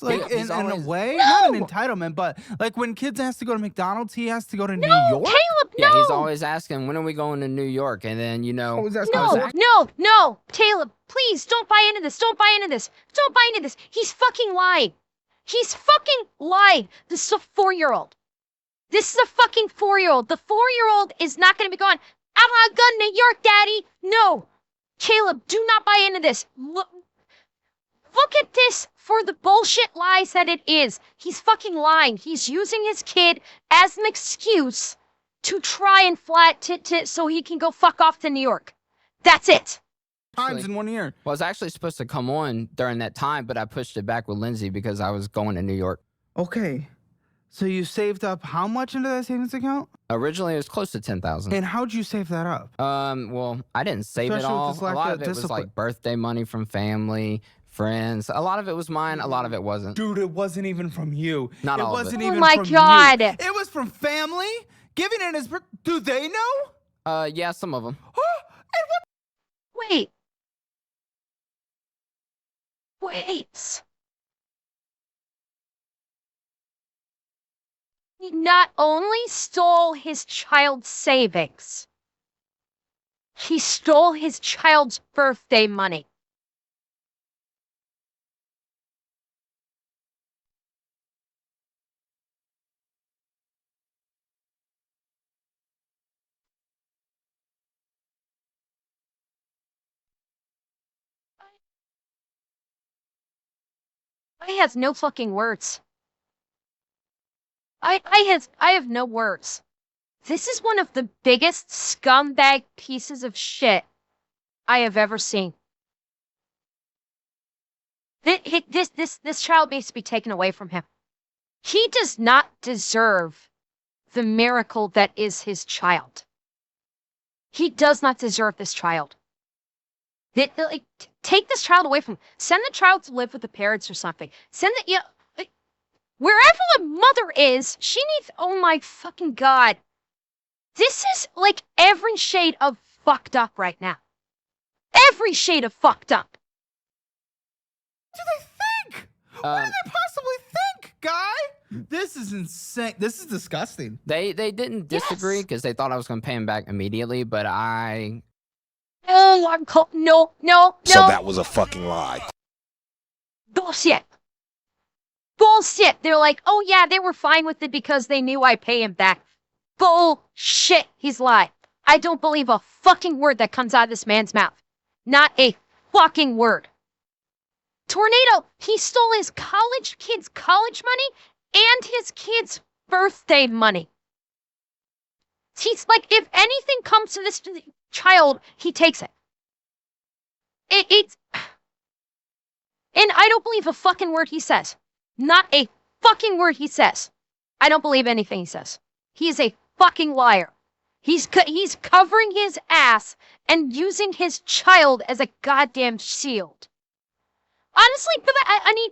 way, No! not an entitlement, but like when kids has to go to McDonald's, he has to go to New York. Caleb Yeah, he's no, always asking, when are we going to New York? And then, Always asking I was no, for- no, Caleb, please don't buy into this. Don't buy into this. Don't buy into this. He's fucking lying. He's fucking lying. This is a 4-year-old. This is a fucking 4-year-old. The 4-year-old is not going to be going, I want to go to New York, Daddy. No. Caleb, do not buy into this. Look at this for the bullshit lies that it is. He's fucking lying. He's using his kid as an excuse to try and so he can go fuck off to New York. That's it. times in 1 year. Well, I was actually supposed to come on during that time, but I pushed it back with Lindsay because I was going to New York. Okay. So you saved up how much into that savings account? Originally, it was close to 10,000. And how'd you save that up? Well, I didn't save it Especially with all. this A lack lot of of it was discipline. like birthday money from family, friends. A lot of it was mine. A lot of it wasn't. Dude, it wasn't even from you. Not all of it. It wasn't Oh even my from God. you. It was from family. Giving it his birth. Do they know? Yeah, some of them. Wait. Wait. He not only stole his child's savings, he stole his child's birthday money. I have no fucking words. I have no words. This is one of the biggest scumbag pieces of shit I have ever seen. This child needs to be taken away from him. He does not deserve the miracle that is his child. He does not deserve this child. Take this child away from him. Send the child to live with the parents or something. Wherever the mother is, she needs, oh my fucking God. This is like every shade of fucked up right now. Every shade of fucked up. What do they think? What do they possibly think, guy? This is insane. This is disgusting. They didn't disagree Yes. because they thought I was going to pay him back immediately, but Oh, no. So that was a fucking lie. Bullshit. Bullshit. They're like, oh yeah, they were fine with it because they knew I pay him back. Bullshit. He's lied. I don't believe a fucking word that comes out of this man's mouth. Not a fucking word. Tornado, he stole his kid's college money and his kid's birthday money. He's like, if anything comes to this child, he takes it. It's... And I don't believe a fucking word he says. Not a fucking word he says. I don't believe anything he says. He is a fucking liar. He's covering his ass and using his child as a goddamn shield. Honestly, but I need...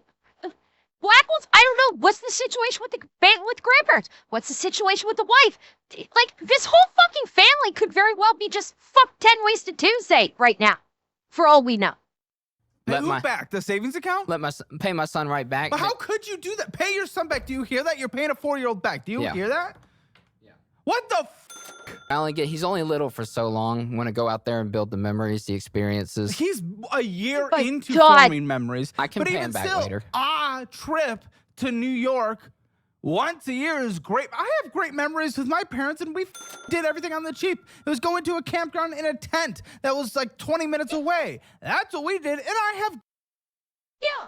Black ones, I don't know. What's the situation with grandparents? What's the situation with the wife? Like, this whole fucking family could very well be just fuck 10 Wasted Tuesday right now. For all we know. Pay Let who my- back? The savings account? pay my son right back. But how could you do that? Pay your son back. Do you hear that? You're paying a 4-year-old back. Do you Yeah. hear that? Yeah. What the He's only little for so long. Want to go out there and build the memories, the experiences. He's a year my into God. forming memories. I can but pay even him back still, later. a trip to New York once a year is great. I have great memories with my parents, and we did everything on the cheap. It was going to a campground in a tent that was like 20 minutes away. That's what we did, and I have... Yeah.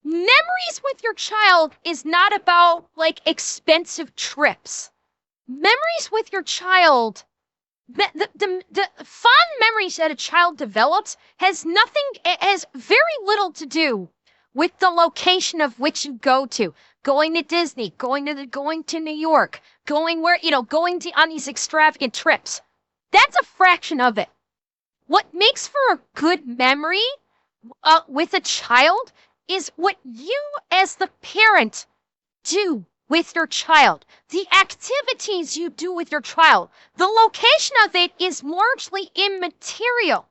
Memories with your child is not about, like, expensive trips. Memories with your child, the fond memories that a child develops has very little to do with the location of which you go to. Going to Disney, going to New York, going on these extravagant trips. That's a fraction of it. What makes for a good memory with a child is what you as the parent do with your child. The activities you do with your child. The location of it is largely immaterial.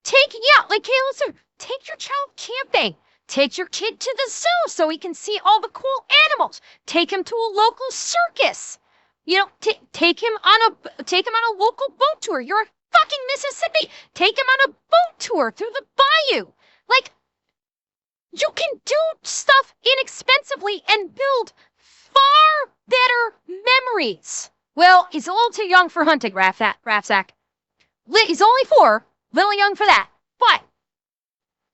Take your child camping. Take your kid to the zoo so he can see all the cool animals. Take him to a local circus. You know, take him on a local boat tour. You're a fucking Mississippi. Take him on a boat tour through the bayou. Like, you can do stuff inexpensively and build far better memories. Well, he's a little too young for hunting, Rafsack. He's only 4, little young for that. But,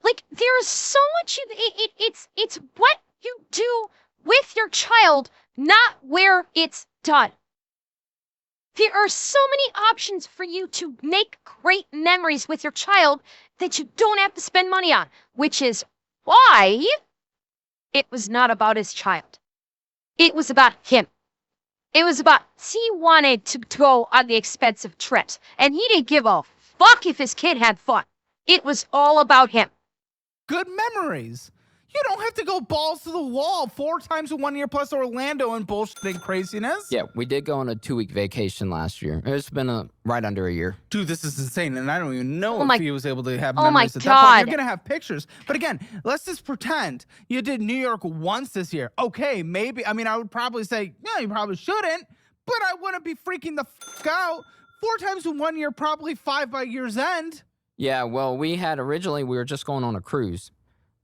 like, there's so much. It's what you do with your child, not where it's done. There are so many options for you to make great memories with your child that you don't have to spend money on, which is why it was not about his child. It was about him. It was about he wanted to go on the expensive trips, and he didn't give a fuck if his kid had fun. It was all about him. Good memories. You don't have to go balls to the wall 4 times in 1 year plus Orlando and bullshit and craziness. Yeah, we did go on a 2-week vacation last year. It's been right under a year. Dude, this is insane, and I don't even know Oh my- if he was able to have Oh my memories at that point. God. You're gonna have pictures, but again, let's just pretend you did New York once this year. Okay, maybe. I mean, I would probably say, yeah, you probably shouldn't, but I wouldn't be freaking the fuck out. 4 times in 1 year, probably 5 by year's end. Yeah, well, we were just going on a cruise.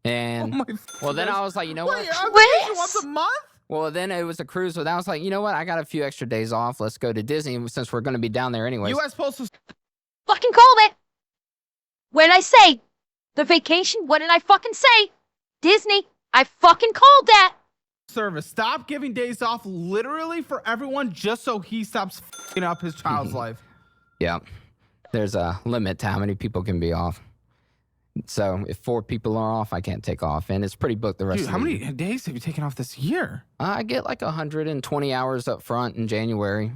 And, Oh my well, then I was like, you know what? Wait, I'm What? vacation once a month? Well, then it was a cruise, but I was like, you know what? I got a few extra days off. Let's go to Disney since we're going to be down there anyways. U.S. Postal Fucking called it. When I say the vacation, what did I fucking say? Disney. I fucking called that. Service. Stop giving days off literally for everyone just so he stops fucking up his child's life. Yeah. There's a limit to how many people can be off. So if 4 people are off, I can't take off. And it's pretty booked the rest Dude, of how the many year. days have you taken off this year? I get like 120 hours up front in January.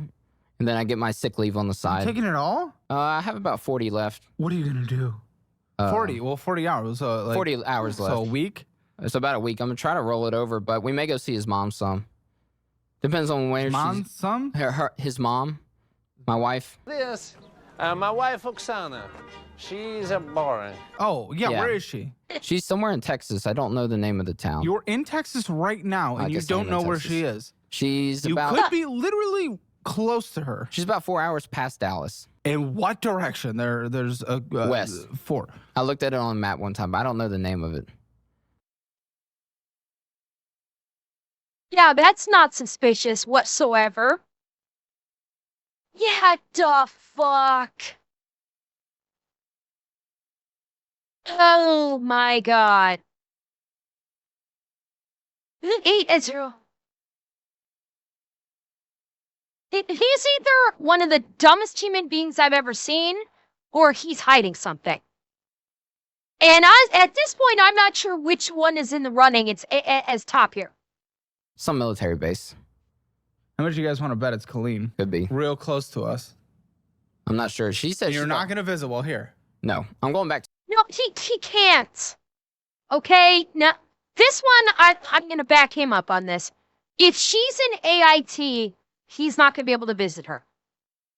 And then I get my sick leave on the side. Taking it all? I have about 40 left. What are you gonna do? 40. Well, 40 hours. So like, 40 hours left. So a week. It's about a week. I'm going to try to roll it over, but we may go see his mom some. Depends on where Mom, some. his mom, my wife. This, my wife Oksana, she's a boring. Oh yeah, Yeah. where is she? She's somewhere in Texas. I don't know the name of the town. You're in Texas right now, I and you guess I don't am know in where Texas. she is. She's You about could be literally close to her. she's about 4 hours past Dallas. In what direction? There's a West. 4. I looked at it on a map one time, but I don't know the name of it. Yeah, that's not suspicious whatsoever. Yeah, the fuck. Oh my god. 8-0. He's either one of the dumbest human beings I've ever seen, or he's hiding something. And at this point, I'm not sure which one is in the running. It's as top here. Some military base. How much you guys want to bet it's Colleen? Could be. Real close to us. I'm not sure. She said You're she's not gonna visit. Well, here. No, I'm going back. No, he can't. Okay, now this one I'm gonna back him up on this. If she's in AIT, he's not gonna be able to visit her.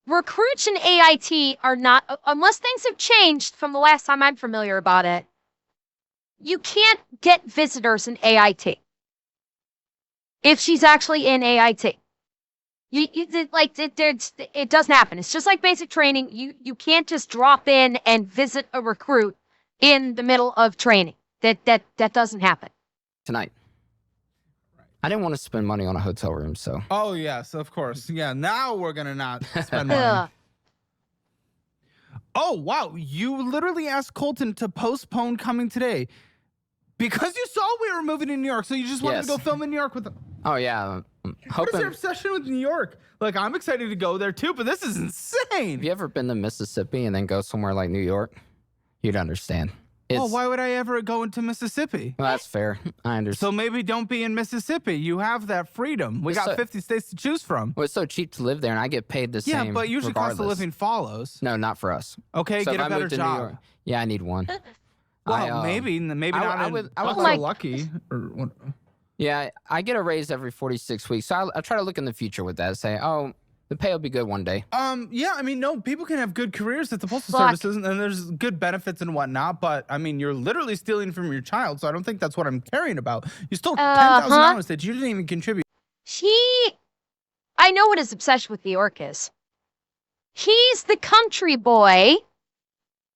Recruits in AIT are not, unless things have changed from the last time I'm familiar about it. You can't get visitors in AIT. If she's actually in AIT. It doesn't happen. It's just like basic training. You can't just drop in and visit a recruit in the middle of training. That doesn't happen. Tonight. I didn't want to spend money on a hotel room, so. Oh yes, of course. Yeah. Now we're gonna not spend money. Ugh. Oh wow, you literally asked Colton to postpone coming today because you saw we were moving to New York, so you just wanted to Yes. go film in New York with them. Oh yeah. I'm What is hoping. your obsession with New York? Like, I'm excited to go there too, but this is insane. Have you ever been to Mississippi and then go somewhere like New York? You'd understand. It's, Oh, why would I ever go into Mississippi? Well, that's fair. I understand. So maybe don't be in Mississippi. You have that freedom. We It's got so- 50 states to choose from. Well, it's so cheap to live there, and I get paid the Yeah, same. but usually cost of regardless. living follows. No, not for us. Okay, So get if a I better moved to New job. York, yeah, I need one. Well, maybe not. I in would Buffalo like- Lucky. Or what? Yeah, I get a raise every 46 weeks, so I try to look in the future with that. Say, oh, the pay will be good one day. Yeah, I mean, no, people can have good careers at the postal Fuck. services, and there's good benefits and whatnot. But I mean, you're literally stealing from your child, so I don't think that's what I'm caring about. You stole $10,000 that you didn't even contribute. He I know what his obsession with New York is. He's the country boy,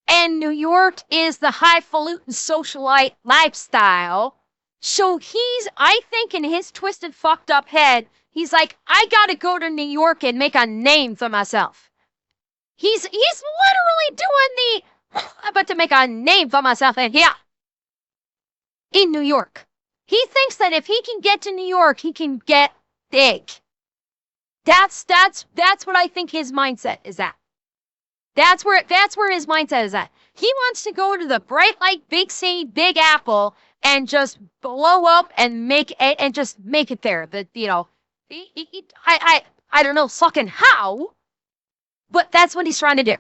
and New York is the highfalutin socialite lifestyle. So I think in his twisted, fucked up head, he's like, I gotta go to New York and make a name for myself. He's literally doing I'm about to make a name for myself in here. In New York. He thinks that if he can get to New York, he can get big. That's what I think his mindset is at. That's where his mindset is at. He wants to go to the bright light, big city, Big Apple, and just blow up and make it there. But I don't know fucking how, but that's what he's trying to do.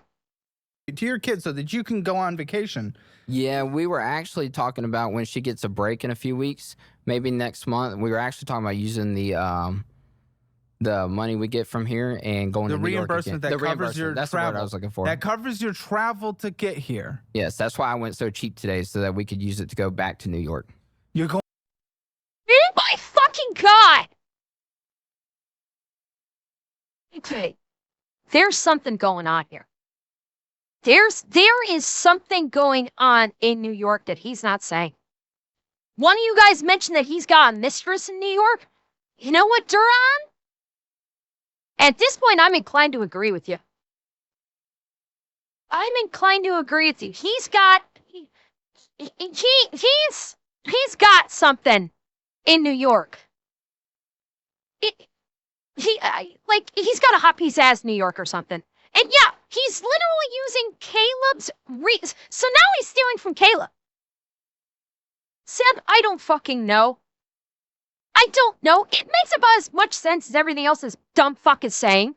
To your kids so that you can go on vacation. Yeah, we were actually talking about when she gets a break in a few weeks, maybe next month. We were actually talking about using the money we get from here and going to New York again. The reimbursement that covers your That's travel. the word I was looking for. That covers your travel to get here. Yes, that's why I went so cheap today, so that we could use it to go back to New York. You're going. Oh my fucking God! Okay, there's something going on here. There is something going on in New York that he's not saying. One of you guys mentioned that he's got a mistress in New York. You know what, Duran? At this point, I'm inclined to agree with you. I'm inclined to agree with you. He's got something in New York. He's got a hot piece of ass New York or something. And yeah, he's literally using Caleb's so now he's stealing from Caleb. Seth, I don't fucking know. I don't know. It makes about as much sense as everything else this dumb fuck is saying.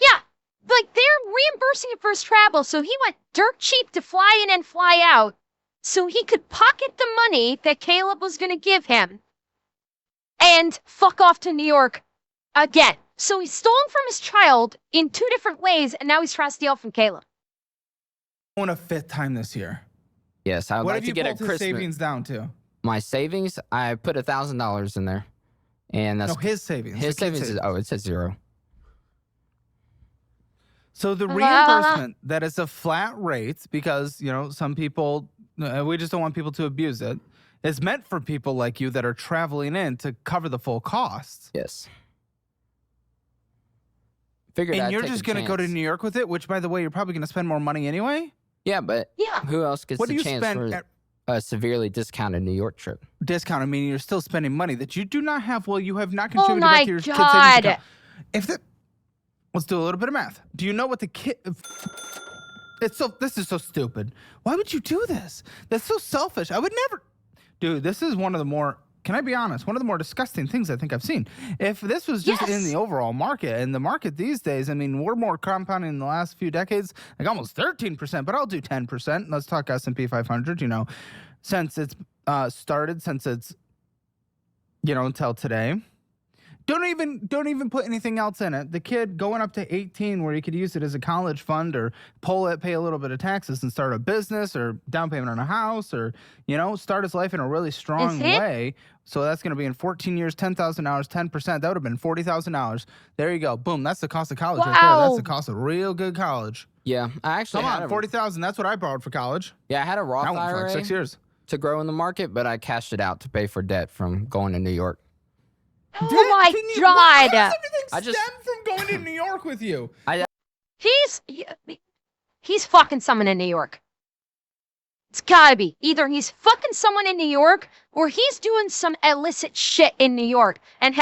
Yeah, like they're reimbursing him for his travel, so he went dirt cheap to fly in and fly out, so he could pocket the money that Caleb was going to give him and fuck off to New York again. So he's stolen from his child in 2 different ways, and now he's trying to steal from Caleb. On a 5th time this year. Yes, I would What like have to you get a pulled his Christmas. savings down to? My savings, I put $1,000 in there, and that's No, his savings. his The kid's savings. It says 0. So the reimbursement that is a flat rate, because some people, we just don't want people to abuse it. It's meant for people like you that are traveling in to cover the full costs. Yes. Figured And I'd you're take just a going to go to chance. New York with it, which, by the way, you're probably going to spend more money anyway. Yeah, but Yeah. who else gets What do the you chance spend for at a severely discounted New York trip? discount? I mean, you're still spending money that you do not have. Well, you have not Oh contributed my back to your kid's savings God. account. Let's do a little bit of math. Do you know what the kid? This is so stupid. Why would you do this? That's so selfish. I would never. Dude, this is one of the more. Can I be honest? One of the more disgusting things I think I've seen. If this was just in the overall market, and the market these days, I mean, we're more compounding in the last few decades, like almost 13%, but I'll do 10%. Let's talk S&P 500, since it's started, until today. Don't even put anything else in it. The kid going up to 18 where he could use it as a college fund or pull it, pay a little bit of taxes and start a business or down payment on a house or, start his life in a really strong way. So that's going to be in 14 years, $10,000, 10%. That would have been $40,000. There you go. Boom. That's the cost of college right there. That's the cost of real good college. Yeah, I actually Come on, $40,000. That's what I borrowed for college. Yeah, I had a Roth That went for IRA like 6 years. to grow in the market, but I cashed it out to pay for debt from going to New York. Oh my How God. does everything I just- stem from going to New York with you? He's fucking someone in New York. It's gotta be. Either he's fucking someone in New York or he's doing some illicit shit in New York and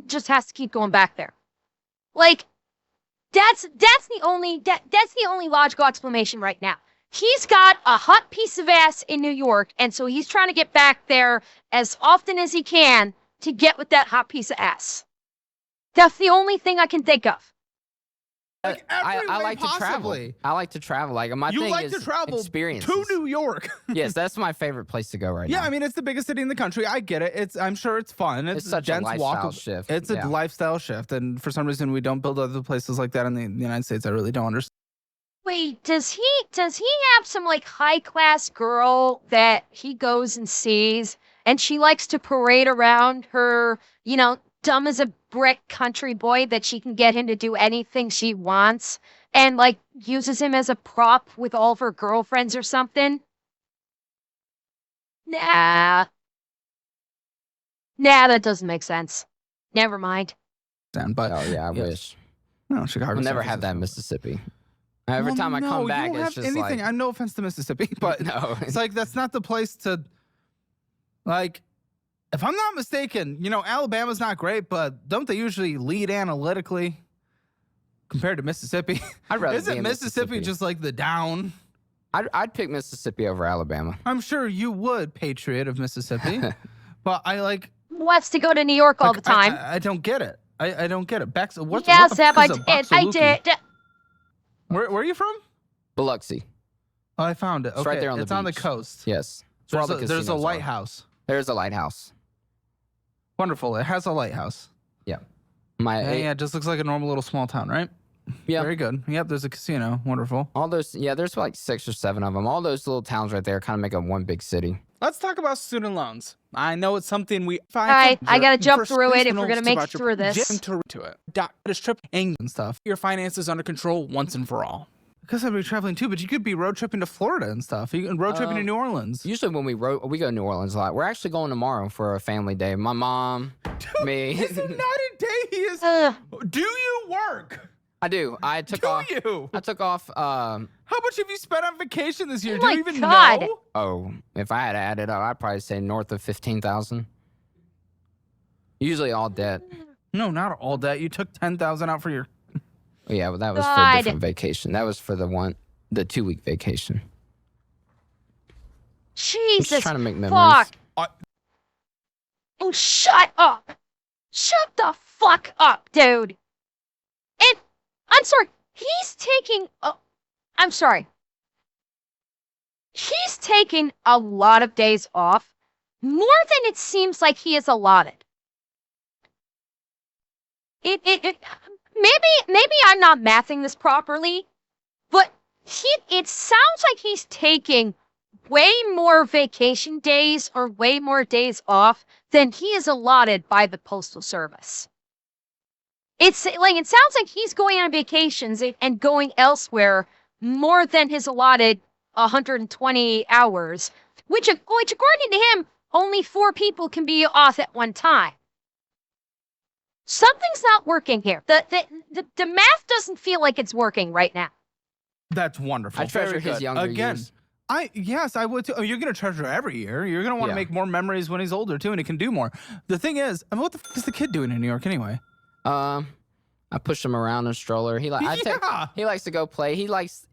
just has to keep going back there. Like, that's the only logical explanation right now. He's got a hot piece of ass in New York, and so he's trying to get back there as often as he can to get with that hot piece of ass. That's the only thing I can think of. Like every I way like to travel. possibly. I like to travel. Like my You thing like is to travel experiences. to New York. Yes, that's my favorite place to go right Yeah, now. I mean, it's the biggest city in the country. I get it. I'm sure it's fun. It's such a dense lifestyle shift. It's a Yeah. lifestyle shift, and for some reason, we don't build other places like that in the United States. I really don't understand. Wait, does he have some like high class girl that he goes and sees and she likes to parade around her, dumb as a brick country boy that she can get him to do anything she wants and, like, uses him as a prop with all of her girlfriends or something? Nah. Nah, that doesn't make sense. Never mind. But Oh yeah, I wish. no, Chicago. We'll never San have that in Francisco. Mississippi. Every time I come back, you don't it's have just anything. like No offense to Mississippi, but no. it's like that's not the place to. Like, if I'm not mistaken, Alabama's not great, but don't they usually lead analytically compared to Mississippi? I'd rather Isn't be in Mississippi just like the down? I'd pick Mississippi over Alabama. I'm sure you would, patriot of Mississippi, but I like. Wants to go to New York all the time. I don't get it. I don't get it. Bex, what Yeah, the Zeb, fuck I is a did. I Buxaluki? did. Where are you from? Biloxi. Oh, I found it. It's Okay, right there on the it's on the beach. coast. Yes. It's where all the There's a casinos are. lighthouse. There's a lighthouse. Wonderful. It has a lighthouse. Yeah. Yeah, it just looks like a normal little small town, right? Yeah. Very good. Yep, there's a casino. Wonderful. All those, yeah, there's like 6 or 7 of them. All those little towns right there kind of make up one big city. Let's talk about student loans. I know it's something we find. All right, I gotta jump through it if we're gonna make it through this. To it. This trip and stuff. Your finances under control once and for all. Because I'd be traveling too, but you could be road tripping to Florida and stuff. You can road tripping to New Orleans. Usually when we go to New Orleans a lot. We're actually going tomorrow for a family day. My mom, me. It's not a day. He is. Do you work? I do. I took off. You? I took off. How much have you spent on vacation this year? Oh Do you my even God. know? Oh, if I had to add it up, I'd probably say north of 15,000. Usually all debt. No, not all that. You took 10,000 out for your. Yeah, but that was for a God. different vacation. That was for the 2-week vacation. I'm Jesus. just trying to make memories. Fuck. Oh, shut up. Shut the fuck up, dude. And I'm sorry. He's taking. I'm sorry. He's taking a lot of days off, more than it seems like he is allotted. Maybe I'm not mathing this properly, but it sounds like he's taking way more vacation days or way more days off than he is allotted by the Postal Service. It's like it sounds like he's going on vacations and going elsewhere more than his allotted 120 hours, which according to him, only 4 people can be off at one time. Something's not working here. The math doesn't feel like it's working right now. That's wonderful. I treasure Very his good. younger Again, years. Yes, I would too. Oh, you're gonna treasure every year. You're gonna want to Yeah. make more memories when he's older too, and he can do more. The thing is, I mean, what the f is the kid doing in New York anyway? I push him around in a stroller. He Yeah. he likes to go play. He likes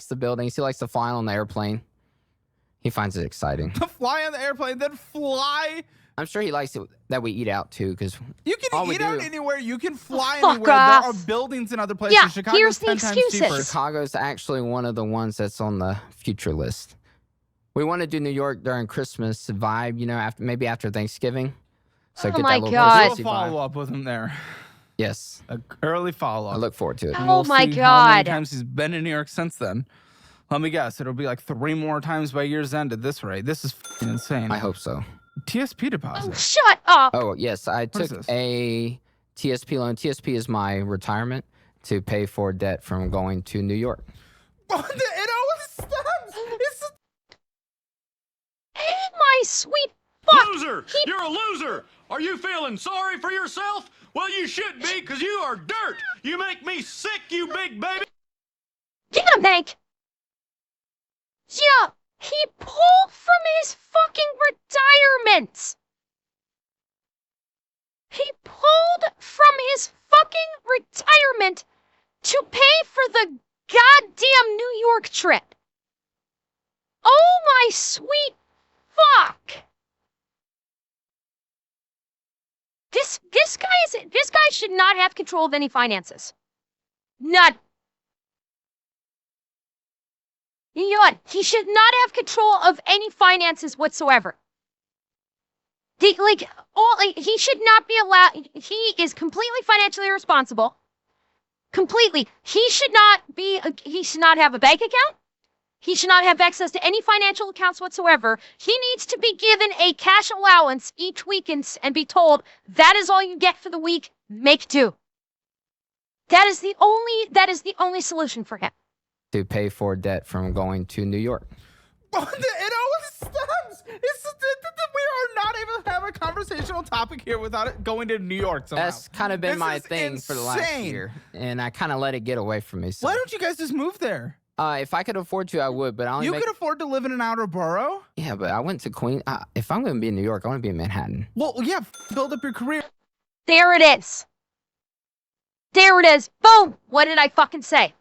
the buildings. He likes to fly on the airplane. He finds it exciting. To fly on the airplane, then fly. I'm sure he likes it that we eat out too, because You All can we eat out do- anywhere. You can fly Fuck anywhere. off. There are buildings in other places. Yeah, Chicago's here's the 10 times excuses. cheaper. Chicago's actually one of the ones that's on the future list. We want to do New York during Christmas to vibe, after Thanksgiving. So Oh get my that little God. We'll Christmassy follow vibe. up with him there. Yes, An early follow I up. look forward to it. Oh my See how many God. times he's been in New York since then. Let me guess. It'll be like 3 more times by year's end at this rate. This is f***ing insane. I hope so. TSP Oh, deposit. shut up. Oh yes, I is took this? a TSP loan. TSP is my retirement to pay for debt from going to New York. It always stops. It's Hey, my sweet fuck. Loser! You're a loser! Are you feeling sorry for yourself? Well, you should be, because you are dirt! You make me sick, you big baby! Get him, Hank. Yeah, he pulled from his fucking retirement. He pulled from his fucking retirement to pay for the goddamn New York trip. Oh my sweet fuck. This guy should not have control of any finances. None. You know what? He should not have control of any finances whatsoever. He should not be allowed. He is completely financially irresponsible. Completely. He should not have a bank account. He should not have access to any financial accounts whatsoever. He needs to be given a cash allowance each week and be told, that is all you get for the week. Make do. That is the only solution for him. To pay for debt from going to New York. It always stems. We are not able to have a conversational topic here without it going to New York somehow. That's kind of been This my is thing for the last insane. year, and I kind of let it get away from me. So. Why don't you guys just move there? If I could afford to, I would, but I only You make... could afford to live in an outer borough? Yeah, but I went to Queens. If I'm going to be in New York, I want to be in Manhattan. Well, yeah, build up your career. There it is. There it is. Boom. What did I fucking say?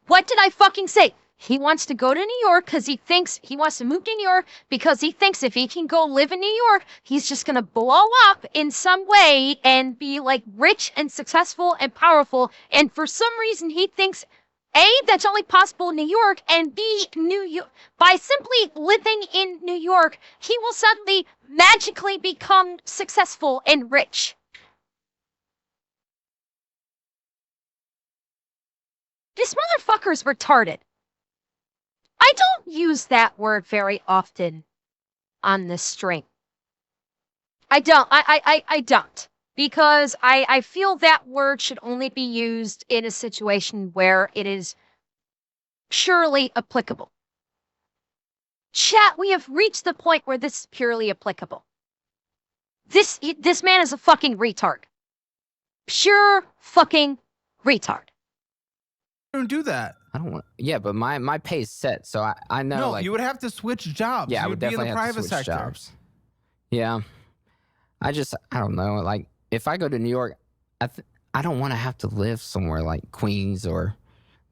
What did I fucking say? He wants to go to New York because he thinks he wants to move to New York because he thinks if he can go live in New York, he's just going to blow up in some way and be like rich and successful and powerful. And for some reason, he thinks, A, that's only possible in New York, and B, New York, by simply living in New York, he will suddenly magically become successful and rich. This motherfucker's retarded. I don't use that word very often on this stream. I don't. I don't. Because I feel that word should only be used in a situation where it is surely applicable. Chat, we have reached the point where this is purely applicable. This man is a fucking retard. Pure fucking retard. Don't do that. I don't want... Yeah, but my pay is set, so I know, No, like... you would have to switch jobs. Yeah, you I would would be in definitely the have to private switch sector. jobs. Yeah. I don't know. Like, if I go to New York, I don't want to have to live somewhere like Queens or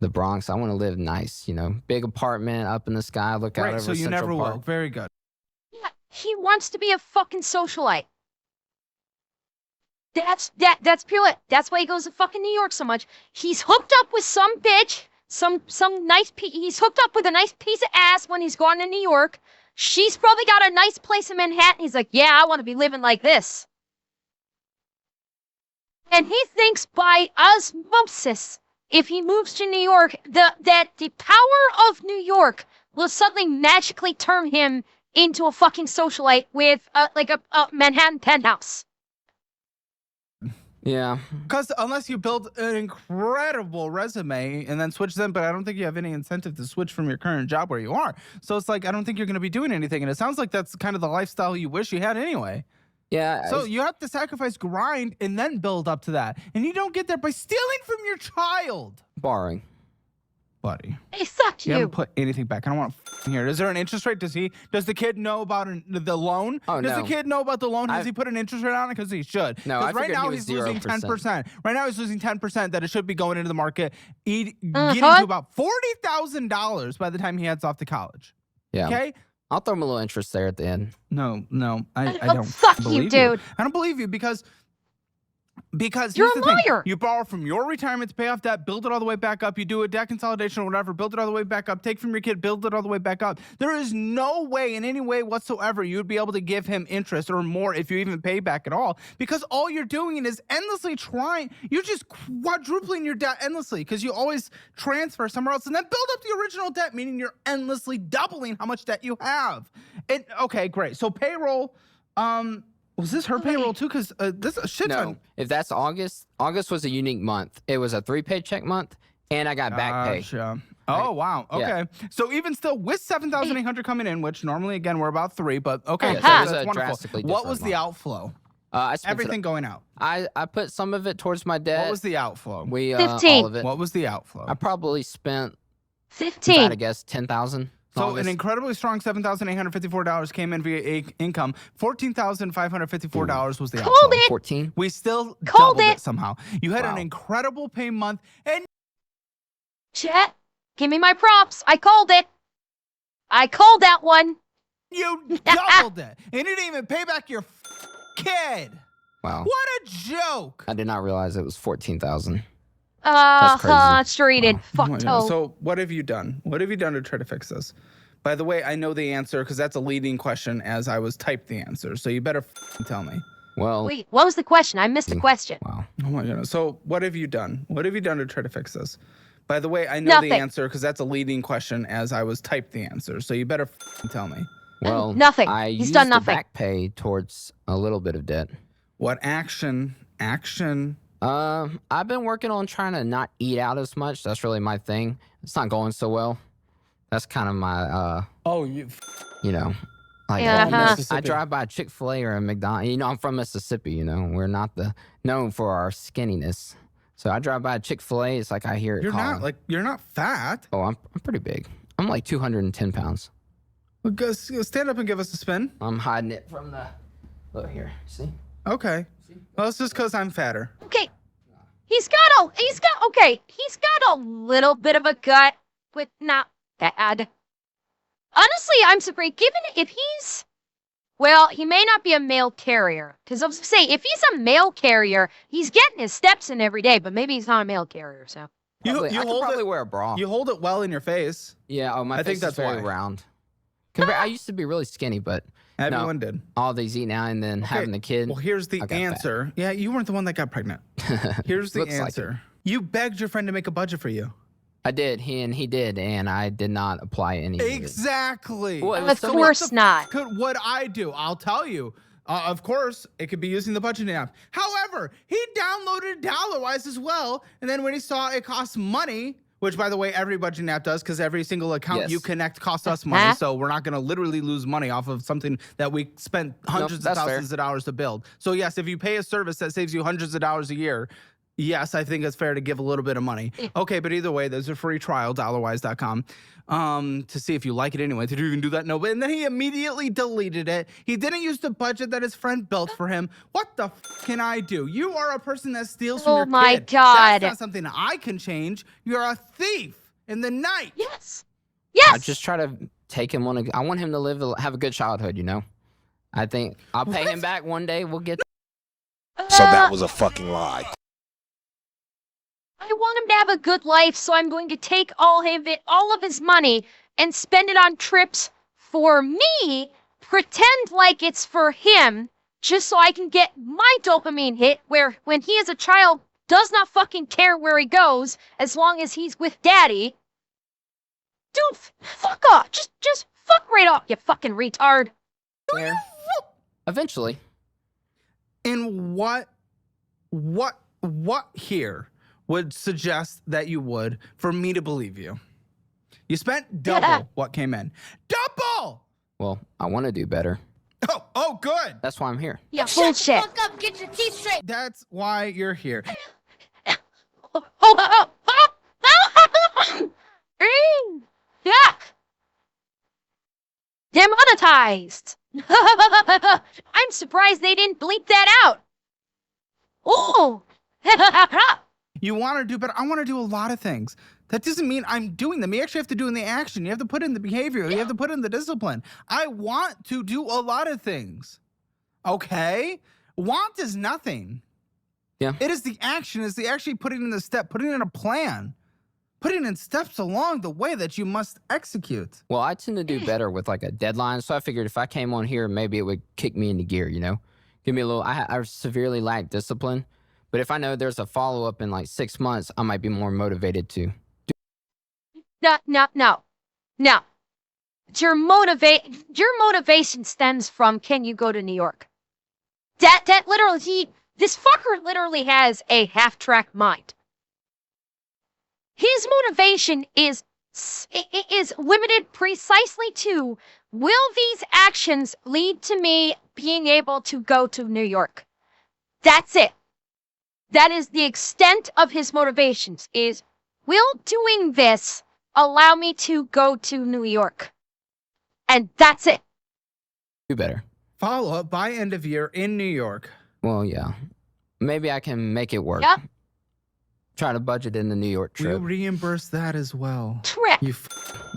the Bronx. I want to live nice, you know, big apartment up in the sky, look out Right, over so you Central never Park. will. Very good. Yeah, he wants to be a fucking socialite. That's purely it. That's why he goes to fucking New York so much. He's hooked up with some bitch, some nice he's hooked up with a nice piece of ass when he's gone to New York. She's probably got a nice place in Manhattan. He's like, yeah, I want to be living like this. And he thinks by osmosis, if he moves to New York, that the power of New York will suddenly magically turn him into a fucking socialite with like a Manhattan penthouse. Yeah. Because unless you build an incredible resume and then switch them, but I don't think you have any incentive to switch from your current job where you are. So it's like, I don't think you're going to be doing anything. And it sounds like that's kind of the lifestyle you wish you had anyway. Yeah. So you have to sacrifice grind and then build up to that. And you don't get there by stealing from your child. Borrowing. Buddy. Hey, suck You you. haven't put anything back. I don't want to hear. Is there an interest rate? Does the kid know about the loan? Oh, Does no. the kid know about the loan? Has he put an interest rate on it? Because he should. No, I Because right figured now he was he's losing 0%. 10%. Right now he's losing 10% that it should be going into the market, getting Uh-huh. to about $40,000 by the time he heads off to college. Yeah. Okay? I'll throw him a little interest there at the end. No, I Oh, don't fuck you, believe dude. I don't believe you because You're here's a the thing. lawyer. You borrow from your retirement to pay off debt, build it all the way back up. You do a debt consolidation or whatever, build it all the way back up, take from your kid, build it all the way back up. There is no way in any way whatsoever you would be able to give him interest or more if you even pay back at all, because all you're doing is endlessly trying. You're just quadrupling your debt endlessly because you always transfer somewhere else and then build up the original debt, meaning you're endlessly doubling how much debt you have. Okay, great. So payroll, was this her payroll too? Because this is a shit ton. No, if that's August was a unique month. It was a 3 paycheck month, and I got back pay. Gotcha. Oh, wow. Okay. Yeah. So even still, with 7,800 coming in, which normally, again, we're about 3, but okay, Yeah, so so it was that's a wonderful. drastically What different was the month. outflow? I spent Everything going out. I put some of it towards my debt. What was the outflow? 15. All of it. What was the outflow? I probably spent, if I had 15. to guess, $10,000. So an incredibly strong $7,854 came in via income. $14,554 was the outflow. Called it. 14. We still Called doubled it it. somehow. You had an Wow. incredible pay month, and Chat, give me my props. I called it. I called that one. you doubled it. And you didn't even pay back your kid. Wow. What a joke. I did not realize it was 14,000. That's crazy. Sure he did. Oh my Fuck God. toe. So what have you done? What have you done to try to fix this? By the way, I know the answer because that's a leading question as I was typed the answer. So you better tell me. Well, Wait, what was the question? I missed the question. wow. Oh my goodness. So what have you done? What have you done to try to fix this? By the way, I know the Nothing. answer because that's a leading question as I was typed the answer. So you better tell me. Well, Nothing. I He's used done the nothing. back pay towards a little bit of debt. What action? I've been working on trying to not eat out as much. That's really my thing. It's not going so well. That's kind of my Oh, you know, like Yeah, uh-huh. I Mississippi. drive by a Chick-fil-A or a McDonald's. You know, I'm from Mississippi. You know, we're not known for our skinniness. So I drive by a Chick-fil-A. It's like I hear it calling. You're not fat. Oh, I'm pretty big. I'm like 210 pounds. Well, go stand up and give us a spin. I'm hiding it from the. Look here. See? Okay. Well, it's just because I'm fatter. Okay. He's got a little bit of a gut, but not bad. Honestly, I'm surprised, given if he's, well, he may not be a mail carrier. Because I was saying, if he's a mail carrier, he's getting his steps in every day, but maybe he's not a mail carrier, so. You I could probably wear a bra. You hold it well in your face. Yeah, oh, my I face think that's is very why. round. I used to be really skinny, but Everyone did. all these eating out and then having the kid. Well, here's the I got fat. answer. Yeah, you weren't the one that got pregnant. Here's the Looks like answer. You begged your friend to make a budget for you. I did. He did, and I did not apply any of it. Exactly. Well, it was Of so course not. Could what I do? I'll tell you. Of course, it could be using the budgeting app. However, he downloaded DollarWise as well, and then when he saw it costs money, which by the way, every budgeting app does, because every single account you connect costs us money, so we're not going to literally lose money off of something that we spent hundreds of thousands of dollars to build. So yes, if you pay a service that saves you hundreds of dollars a year, yes, I think it's fair to give a little bit of money. Okay, but either way, there's a free trial, dollarwise.com, to see if you like it anyway. Did you even do that? No, but and then he immediately deleted it. He didn't use the budget that his friend built for him. What the can I do? You are a person that steals from your kid. Oh my God. That's not something I can change. You're a thief in the night. Yes. I Yes. just try to take him on. I want him to have a good childhood. You know, I think I'll pay him back one day. We'll get. So that was a fucking lie. I want him to have a good life, so I'm going to take all of his money and spend it on trips for me, pretend like it's for him, just so I can get my dopamine hit, where when he is a child, does not fucking care where he goes, as long as he's with daddy. Dude, fuck off. Just fuck right off, you fucking retard. There. Eventually. And what here would suggest that you would for me to believe you? You spent double what came in. Double! Well, I want to do better. Oh, good. That's why I'm here. Yeah, bullshit. Fuck up, get your teeth straight. That's why you're here. Yuck! Demonetized! I'm surprised they didn't bleep that out. Oh! You want to do better. I want to do a lot of things. That doesn't mean I'm doing them. You actually have to do in the action. You have to put in the behavior. You have to put in the discipline. I want to do a lot of things. Okay? Want is nothing. Yeah. It is the action. It's the actually putting in the step, putting in a plan, putting in steps along the way that you must execute. Well, I tend to do better with like a deadline, so I figured if I came on here, maybe it would kick me into gear. You know, give me a little. I severely lack discipline, but if I know there's a follow up in like 6 months, I might be more motivated to. No. Your motivation stems from, can you go to New York? That literally, this fucker literally has a half-track mind. His motivation is limited precisely to, will these actions lead to me being able to go to New York? That's it. That is the extent of his motivations, is, will doing this allow me to go to New York? And that's it. Do better. Follow up by end of year in New York. Well, yeah. Maybe I can make it work. Yep. Try to budget in the New York We trip. reimburse that as well. Trip.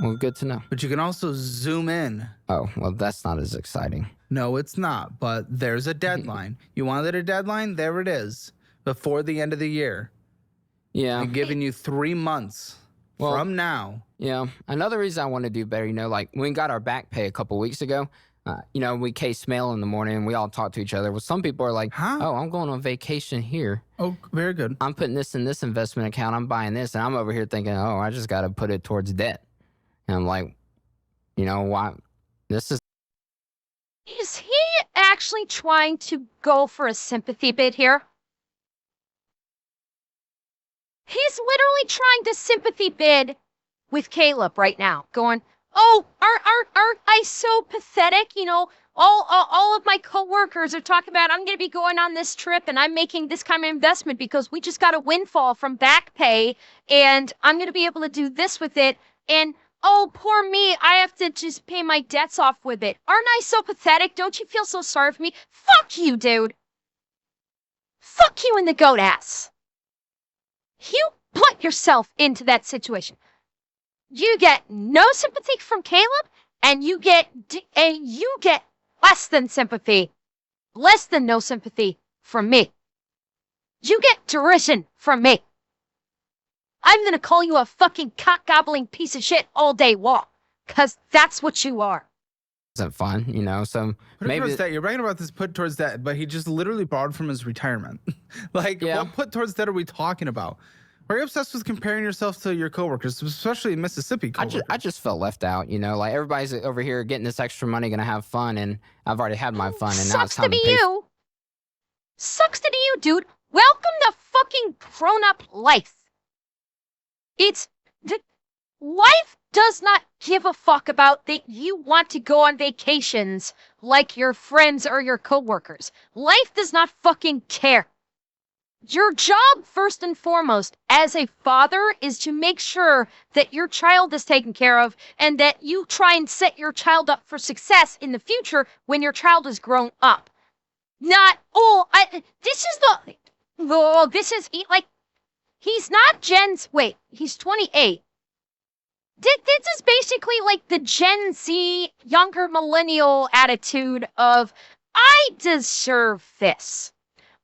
Well, good to know. But you can also zoom in. Oh, well, that's not as exciting. No, it's not. But there's a deadline. You wanted a deadline? There it is. Before the end of the year. Yeah. I'm giving you 3 months from now. Yeah. Another reason I want to do better, you know, like when we got our back pay a couple weeks ago, You know, we case mail in the morning and we all talk to each other. Well, some people are like, Huh? oh, I'm going on vacation here. Oh, very good. I'm putting this in this investment account. I'm buying this. And I'm over here thinking, oh, I just got to put it towards debt. And I'm like, you know, why? This is. Is he actually trying to go for a sympathy bid here? He's literally trying to sympathy bid with Caleb right now, going, oh, aren't I so pathetic? You know, all of my coworkers are talking about I'm going to be going on this trip and I'm making this kind of investment because we just got a windfall from back pay and I'm going to be able to do this with it. And oh, poor me, I have to just pay my debts off with it. Aren't I so pathetic? Don't you feel so sorry for me? Fuck you, dude. Fuck you in the goat ass. You put yourself into that situation. You get no sympathy from Caleb, and you get less than sympathy, less than no sympathy from me. You get derision from me. I'm gonna call you a fucking cock-gobbling piece of shit all day long, cause that's what you are. Isn't fun, you know. So Put maybe towards debt. You're bragging about this put towards debt, but he just literally borrowed from his retirement. Like, Yeah. what put towards debt are we talking about? Are you obsessed with comparing yourself to your coworkers, especially in Mississippi coworkers? I just felt left out, you know. Like everybody's over here getting this extra money, gonna have fun, and I've already had my fun, and now it's Sucks time to to be pay. you. Sucks to be you, dude. Welcome to fucking grown-up life. Life does not give a fuck about that you want to go on vacations like your friends or your coworkers. Life does not fucking care. Your job, first and foremost, as a father, is to make sure that your child is taken care of and that you try and set your child up for success in the future when your child is grown up. Not, he's not Jen's, wait, he's 28. This is basically like the Gen Z, younger millennial attitude of, I deserve this.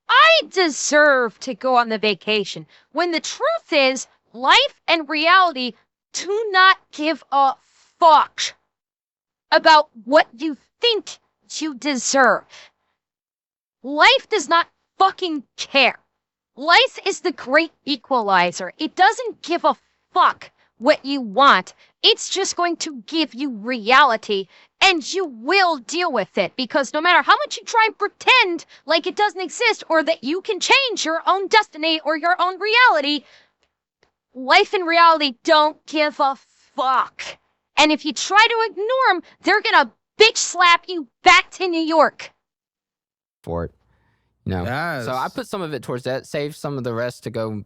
I deserve to go on the vacation. When the truth is, life and reality do not give a fuck about what you think you deserve. Life does not fucking care. Life is the great equalizer. It doesn't give a fuck what you want. It's just going to give you reality, and you will deal with it, because no matter how much you try and pretend like it doesn't exist or that you can change your own destiny or your own reality, life and reality don't give a fuck. And if you try to ignore them, they're gonna bitch slap you back to New York. For it, you know. Yes. So I put some of it towards that, save some of the rest to go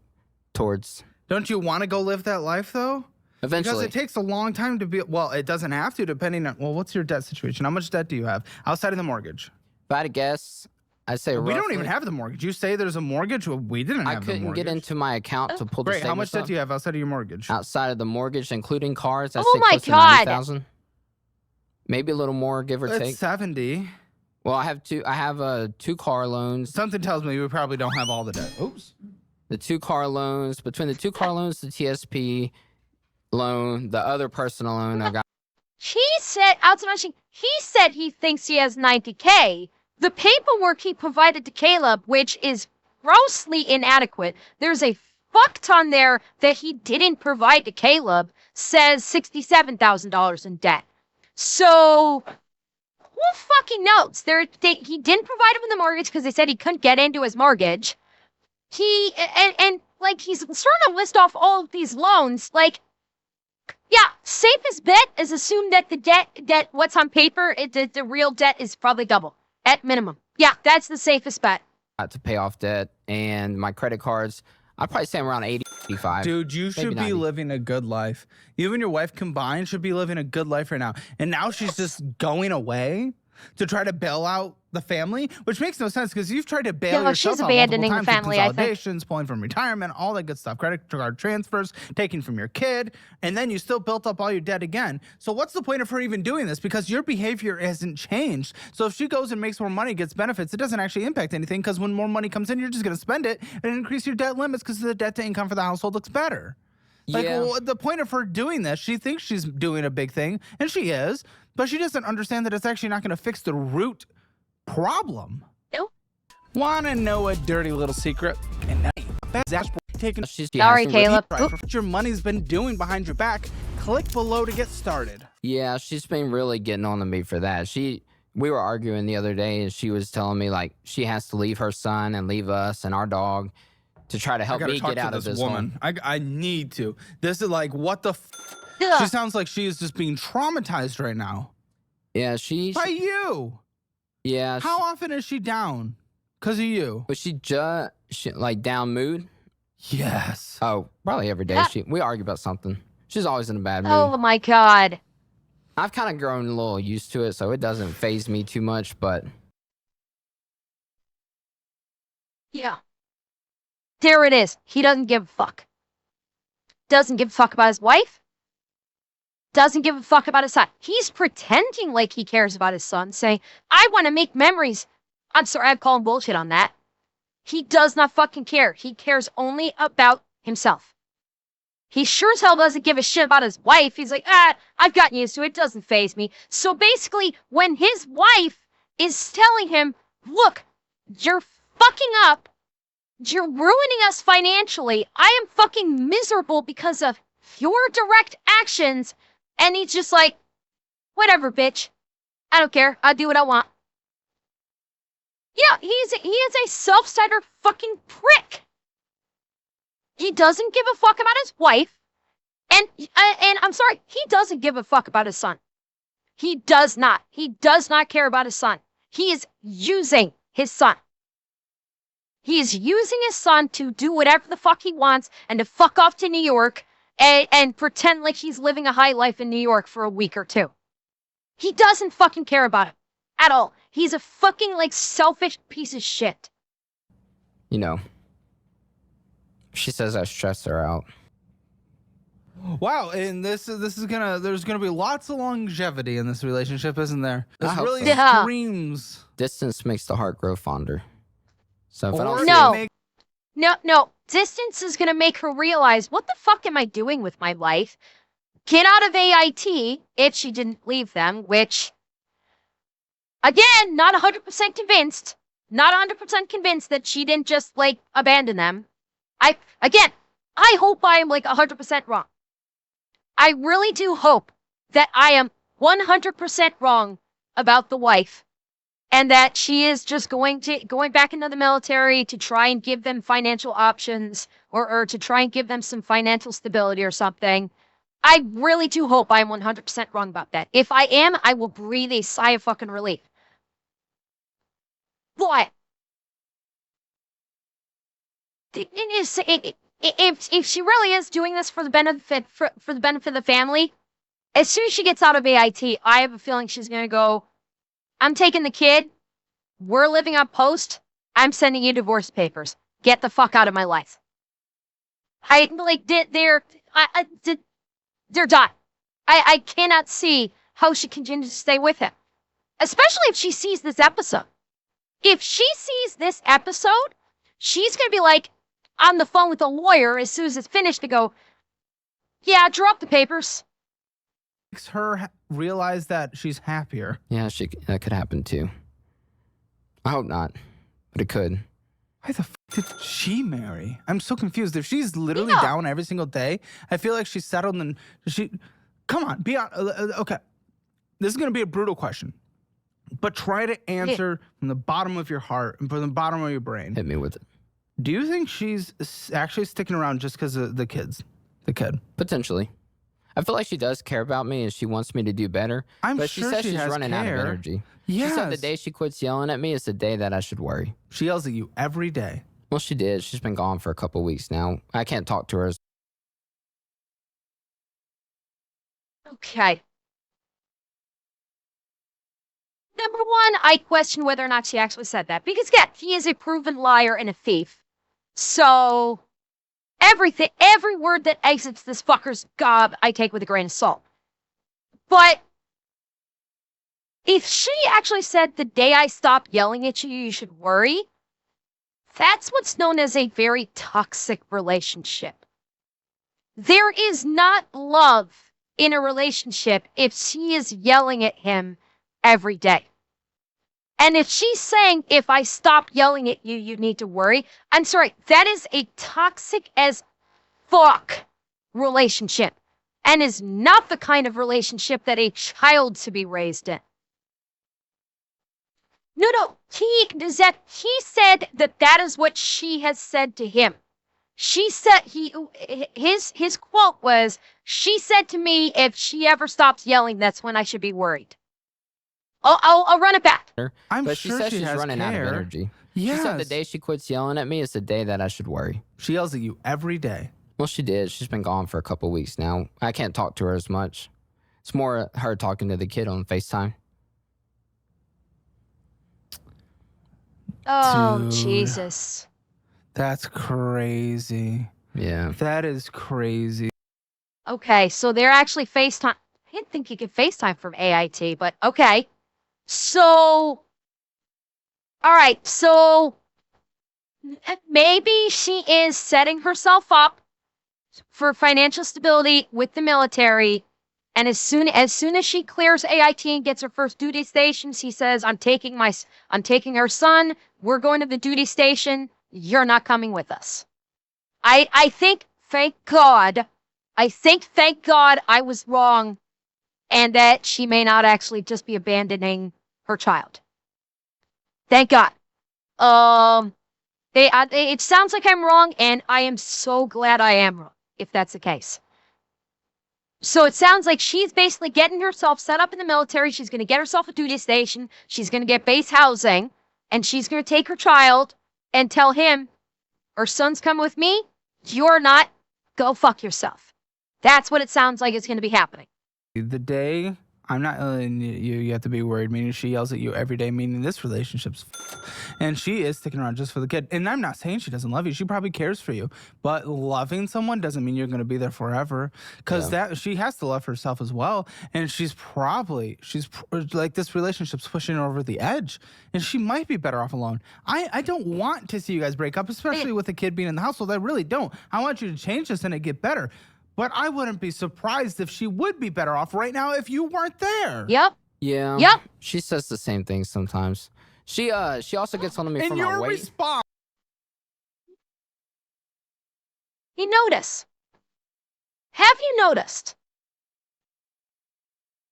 towards Don't you want to go live that life, though? eventually. Because it takes a long time to be, well, it doesn't have to, depending on, well, what's your debt situation? How much debt do you have outside of the mortgage? If I had to guess, I'd say We don't even roughly- have the mortgage. You say there's a mortgage. Well, we didn't I have the couldn't mortgage. get into my account to pull the Great. How much statements debt up. do you have outside of your mortgage? Outside of the mortgage, including cars, I'd Oh say my close to God. 90,000. Maybe a little more, give or It's take. 70. Well, I have two car loans. Something tells me we probably don't have all the debt. Oops. The 2 car loans, between the 2 car loans, the TSP loan, the other personal loan I've got. He said he thinks he has 90K. The paperwork he provided to Caleb, which is grossly inadequate, there's a fuck ton there that he didn't provide to Caleb, says $67,000 in debt. So, who fucking knows? He didn't provide him with the mortgage because they said he couldn't get into his mortgage. He's starting to list off all of these loans, like, yeah, safest bet is assume that the debt, what's on paper, the real debt is probably double, at minimum. Yeah, that's the safest bet. To pay off debt, and my credit cards, I'd probably say I'm around 80, 85. Dude, you should be 90. living a good life. You and your wife combined should be living a good life right now. And now she's just going away to try to bail out the family, which makes no sense because you've tried to bail No, yourself she's out abandoning multiple the times through family, I think. consolidations, pulling from retirement, all that good stuff, credit card transfers, taking from your kid, and then you still built up all your debt again. So what's the point of her even doing this? Because your behavior hasn't changed. So if she goes and makes more money, gets benefits, it doesn't actually impact anything because when more money comes in, you're just going to spend it and increase your debt limits because the debt to income for the household looks better. Like, Yeah. well, the point of her doing this, she thinks she's doing a big thing, and she is, but she doesn't understand that it's actually not going to fix the root problem. Nope. Want to know a dirty little secret? And now taking She's Sorry, asking- Caleb. right for what your money's been doing behind your back. Click below to get started. Yeah, she's been really getting on to me for that. We were arguing the other day, and she was telling me like she has to leave her son and leave us and our dog to try to help me get out of this woman. I need to. This is like, what the Ugh. She sounds like she is just being traumatized right now. Yeah, she. By you. Yeah. How often is she down? Because of you. But she like down mood. Yes. Oh, probably every day. Yeah. We argue about something. She's always in a bad mood. Oh my God. I've kind of grown a little used to it, so it doesn't faze me too much. But Yeah. There it is. He doesn't give a fuck. Doesn't give a fuck about his wife. Doesn't give a fuck about his son. He's pretending like he cares about his son, saying, I want to make memories. I'm sorry, I'd call him bullshit on that. He does not fucking care. He cares only about himself. He sure as hell doesn't give a shit about his wife. He's like, I've gotten used to it. It doesn't faze me. So basically, when his wife is telling him, look, you're fucking up. You're ruining us financially. I am fucking miserable because of your direct actions. And he's just like, whatever, bitch. I don't care. I'll do what I want. Yeah, he is a self-centered fucking prick. He doesn't give a fuck about his wife. And I'm sorry, he doesn't give a fuck about his son. He does not. He does not care about his son. He is using his son. He is using his son to do whatever the fuck he wants and to fuck off to New York and pretend like he's living a high life in New York for a week or two. He doesn't fucking care about him at all. He's a fucking like selfish piece of shit. you know, she says I stress her out. Wow, and this is there's gonna be lots of longevity in this relationship, isn't there? I This hope really so. Yeah. screams. Distance makes the heart grow fonder. So if I Or don't it see No. make- No. Distance is going to make her realize, what the fuck am I doing with my life? Get out of AIT if she didn't leave them, which, again, not 100% convinced. Not 100% convinced that she didn't just, like, abandon them. I hope I am, like, 100% wrong. I really do hope that I am 100% wrong about the wife. And that she is just going back into the military to try and give them financial options or to try and give them some financial stability or something. I really do hope I'm 100% wrong about that. If I am, I will breathe a sigh of fucking relief. But if she really is doing this for the benefit for the benefit of the family, as soon as she gets out of AIT, I have a feeling she's gonna go, I'm taking the kid. We're living on post. I'm sending you divorce papers. Get the fuck out of my life. They're done. I cannot see how she continues to stay with him, especially if she sees this episode. If she sees this episode, she's gonna be like on the phone with a lawyer as soon as it's finished to go, yeah, drop the papers. Makes her realize that she's happier. Yeah, that could happen too. I hope not, but it could. Why the did she marry? I'm so confused. If she's literally Yeah. down every single day, I feel like she's settled and she. Come on, be on. Okay, this is gonna be a brutal question, but try to answer from the bottom of your heart and from the bottom of your brain. Hit me with it. Do you think she's actually sticking around just because of the kid? Potentially. I feel like she does care about me and she wants me to do better. I'm but sure she says she she's has running out of care. energy. Yes. She said the day she quits yelling at me is the day that I should worry. She yells at you every day. Well, she did. She's been gone for a couple weeks now. I can't talk to her. Okay. Number one, I question whether or not she actually said that. Because, yeah, he is a proven liar and a thief. So, every word that exits this fucker's gob, I take with a grain of salt. But, if she actually said, the day I stop yelling at you, you should worry, that's what's known as a very toxic relationship. There is not love in a relationship if she is yelling at him every day. And if she's saying, if I stop yelling at you, you need to worry. I'm sorry, that is a toxic as fuck relationship and is not the kind of relationship that a child should be raised in. No, he said that is what she has said to him. She said his quote was, she said to me, if she ever stops yelling, that's when I should be worried. I'll run it back. But she says she's running out of energy. Yes. She said the day she quits yelling at me is the day that I should worry. She yells at you every day. Well, she did. She's been gone for a couple weeks now. I can't talk to her as much. It's more her talking to the kid on FaceTime. Oh, Dude. Jesus. That's crazy. Yeah. That is crazy. Okay, so they're actually FaceTime. I didn't think you could FaceTime from AIT, but okay. So, all right, so maybe she is setting herself up for financial stability with the military. And as soon as she clears AIT and gets her first duty station, she says, I'm taking her son. We're going to the duty station. You're not coming with us. I think, thank God I was wrong and that she may not actually just be abandoning her child. Thank God. It sounds like I'm wrong, and I am so glad I am wrong, if that's the case. So it sounds like she's basically getting herself set up in the military. She's going to get herself a duty station. She's going to get base housing, and she's going to take her child and tell him, her son's coming with me. You're not. Go fuck yourself. That's what it sounds like is going to be happening. The day I'm not you have to be worried, meaning she yells at you every day, meaning this relationship's and she is sticking around just for the kid. And I'm not saying she doesn't love you. She probably cares for you. But loving someone doesn't mean you're going to be there forever, because that she has to love herself as well. And she's like, this relationship's pushing her over the edge, and she might be better off alone. I don't want to see you guys break up, especially with a kid being in the household. I really don't. I want you to change this and it get better. But I wouldn't be surprised if she would be better off right now if you weren't there. Yep. Yeah. Yep. She says the same thing sometimes. She also gets on to me for And my your weight. response. You notice. Have you noticed?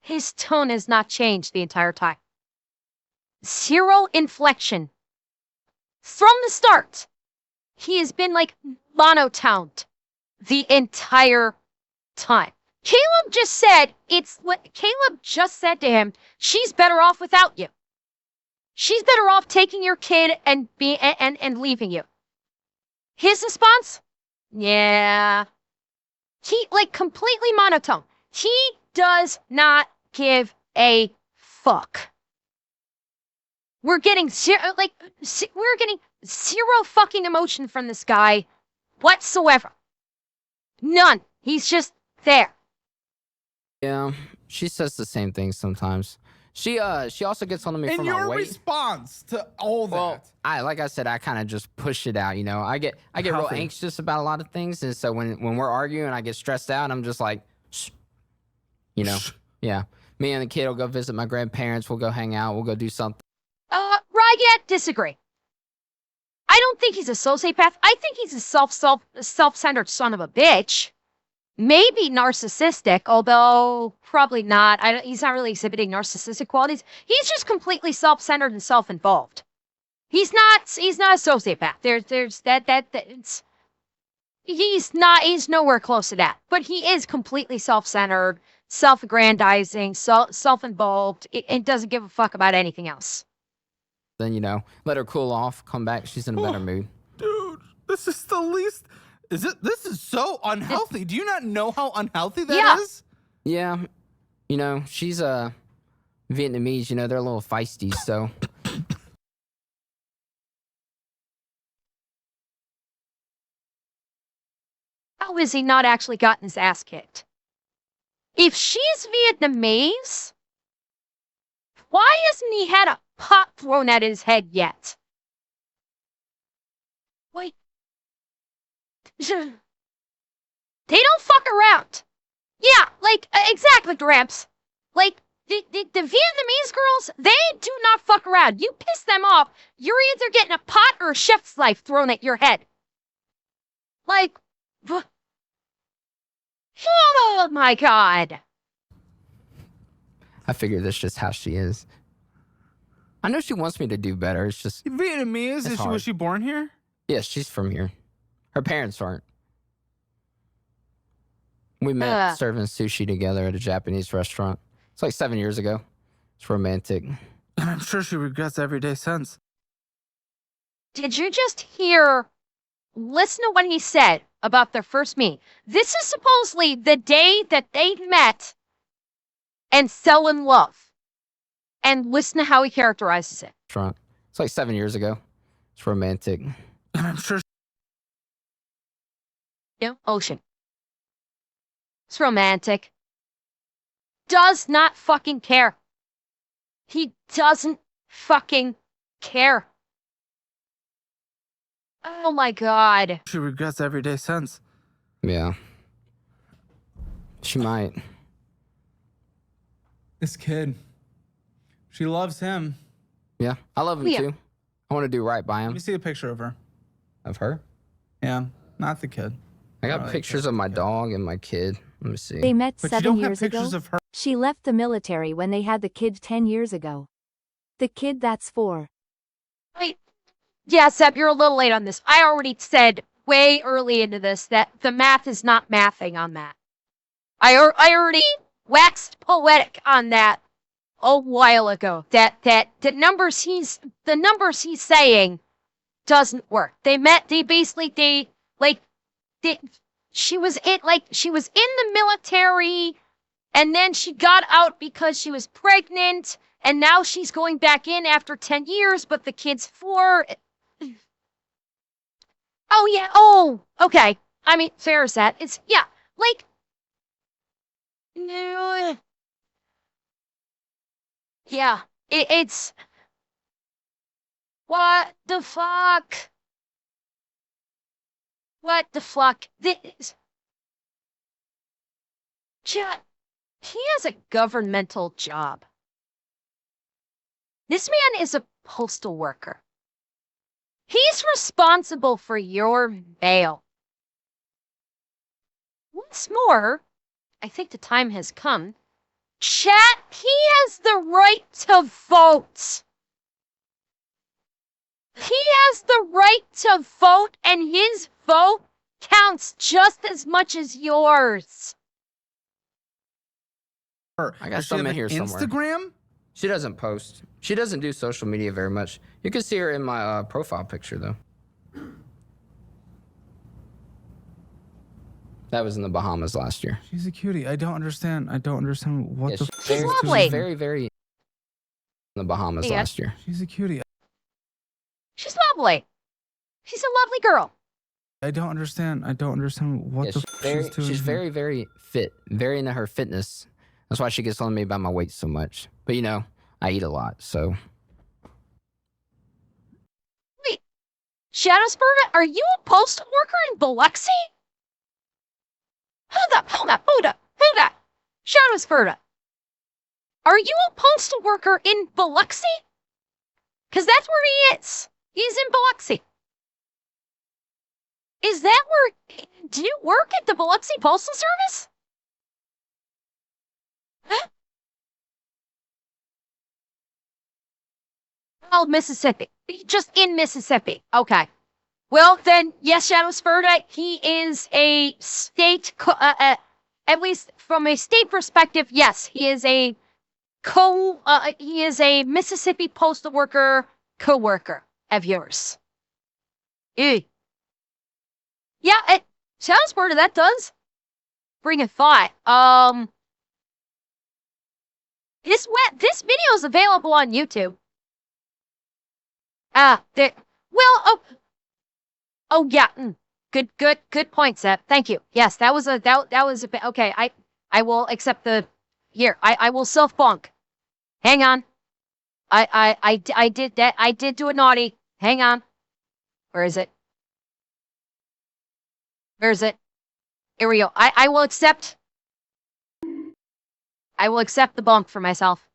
His tone has not changed the entire time. Zero inflection. From the start, he has been like monotoned the entire time. Caleb just said to him, she's better off without you. She's better off taking your kid and leaving you. His response? Yeah. He completely monotone. He does not give a fuck. We're getting zero fucking emotion from this guy whatsoever. None. He's just there. Yeah, she says the same thing sometimes. She also gets on to me for And my your weight. response to all that. Well, like I said, I kind of just push it out. You know, I get real Healthy. anxious about a lot of things, and so when we're arguing, I get stressed out. I'm just like, shh. You know, yeah. Me and the kid will go visit my grandparents. We'll go hang out. We'll go do something. Rygat, disagree. I don't think he's a sociopath. I think he's a self-centered son of a bitch. Maybe narcissistic, although probably not. He's not really exhibiting narcissistic qualities. He's just completely self-centered and self-involved. He's not a sociopath. He's nowhere close to that. But he is completely self-centered, self-aggrandizing, self-involved, and doesn't give a fuck about anything else. Then, you know, let her cool off, come back. She's in a better mood. Dude, this is the least. This is so unhealthy. Do you not know how unhealthy that is? Yeah. You know, she's Vietnamese, you know, they're a little feisty, so. How has he not actually gotten his ass kicked? If she's Vietnamese, why hasn't he had a pot thrown at his head yet? Wait. They don't fuck around. Yeah, like, exactly, Gramps. Like, the Vietnamese girls, they do not fuck around. You piss them off, you're either getting a pot or a chef's knife thrown at your head. Like, oh my god. I figure that's just how she is. I know she wants me to do better. It's just Vietnamese? It's hard. Was she born here? yes, she's from here. Her parents aren't. We met serving sushi together at a Japanese restaurant. It's like 7 years ago. It's romantic. And I'm sure she regrets every day since. Did you just hear? Listen to what he said about their first meet. This is supposedly the day that they met and fell in love. And listen to how he characterizes it. Restaurant. It's like 7 years ago. It's romantic. And I'm sure Ocean. It's romantic. Does not fucking care. He doesn't fucking care. Oh my god. she regrets every day since. Yeah. She might. This kid. She loves him. Yeah. I love him Yeah. too. I want to do right by Let him. me see a picture of her. Of her? Yeah, not the kid. I got Alright, pictures of my dog and my kid. Let me see. They met But you 7 don't have years pictures ago. of her. She left the military when they had the kid 10 years ago. The kid that's 4. Yeah, Seb, you're a little late on this. I already said way early into this that the math is not mathing on that. I already waxed poetic on that a while ago. That the numbers he's saying doesn't work. They met. She was in the military, and then she got out because she was pregnant, and now she's going back in after 10 years, but the kid's 4. Oh, yeah. Oh, okay. I mean, fair as that. It's, yeah, like, no. Yeah, it's, what the fuck? What the fuck? This, Chad, he has a governmental job. This man is a postal worker. He's responsible for your mail. Once more, I think the time has come. Chat, he has the right to vote. He has the right to vote, and his vote counts just as much as yours. I got Does she some have in an here somewhere. Instagram? She doesn't post. She doesn't do social media very much. You can see her in my profile picture, though. That was in the Bahamas last year. She's a cutie. I don't understand. what Yeah, the she's very, lovely. she's very, very in the Bahamas Yeah. last year. She's a cutie. She's lovely. She's a lovely girl. I don't understand. what Yeah, the she's very, doing she's here. very, very fit. Very into her fitness. That's why she gets on me about my weight so much. But you know, I eat a lot, so Wait, Shadowspurga, are you a postal worker in Biloxi? Hold up. Shadowspurga, are you a postal worker in Biloxi? Because that's where he is. He's in Biloxi. Is that where... Do you work at the Biloxi Postal Service? Huh? Oh, Mississippi. Just in Mississippi. Okay. Well, then, yes, Shadowspurga, he is a state... at least from a state perspective, yes, he is a Mississippi postal worker co-worker of yours. Yeah, Shadowspurga, that does bring a thought. This video is available on YouTube. Oh yeah. Good point, Seth. Thank you. Yes, that was a bit okay. I will accept the here. I will self bonk. Hang on. I did that. I did do a naughty. Hang on. Where is it? Ariel, I will accept. I will accept the bump for myself.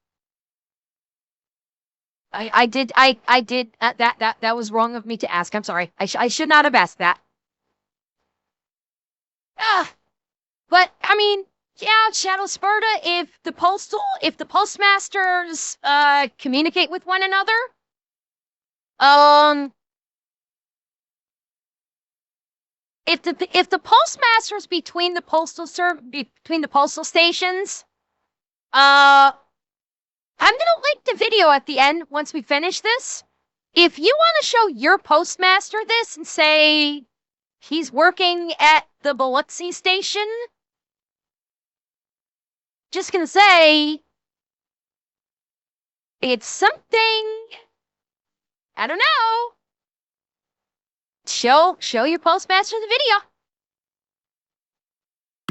I did. That was wrong of me to ask. I'm sorry. I should not have asked that. But I mean, yeah, Shadow Sparta. If the postmasters communicate with one another, if the postmasters between the postal stations, I'm gonna link the video at the end once we finish this. If you want to show your postmaster this and say he's working at the Biloxi station, just gonna say it's something. I don't know. Show your postmaster the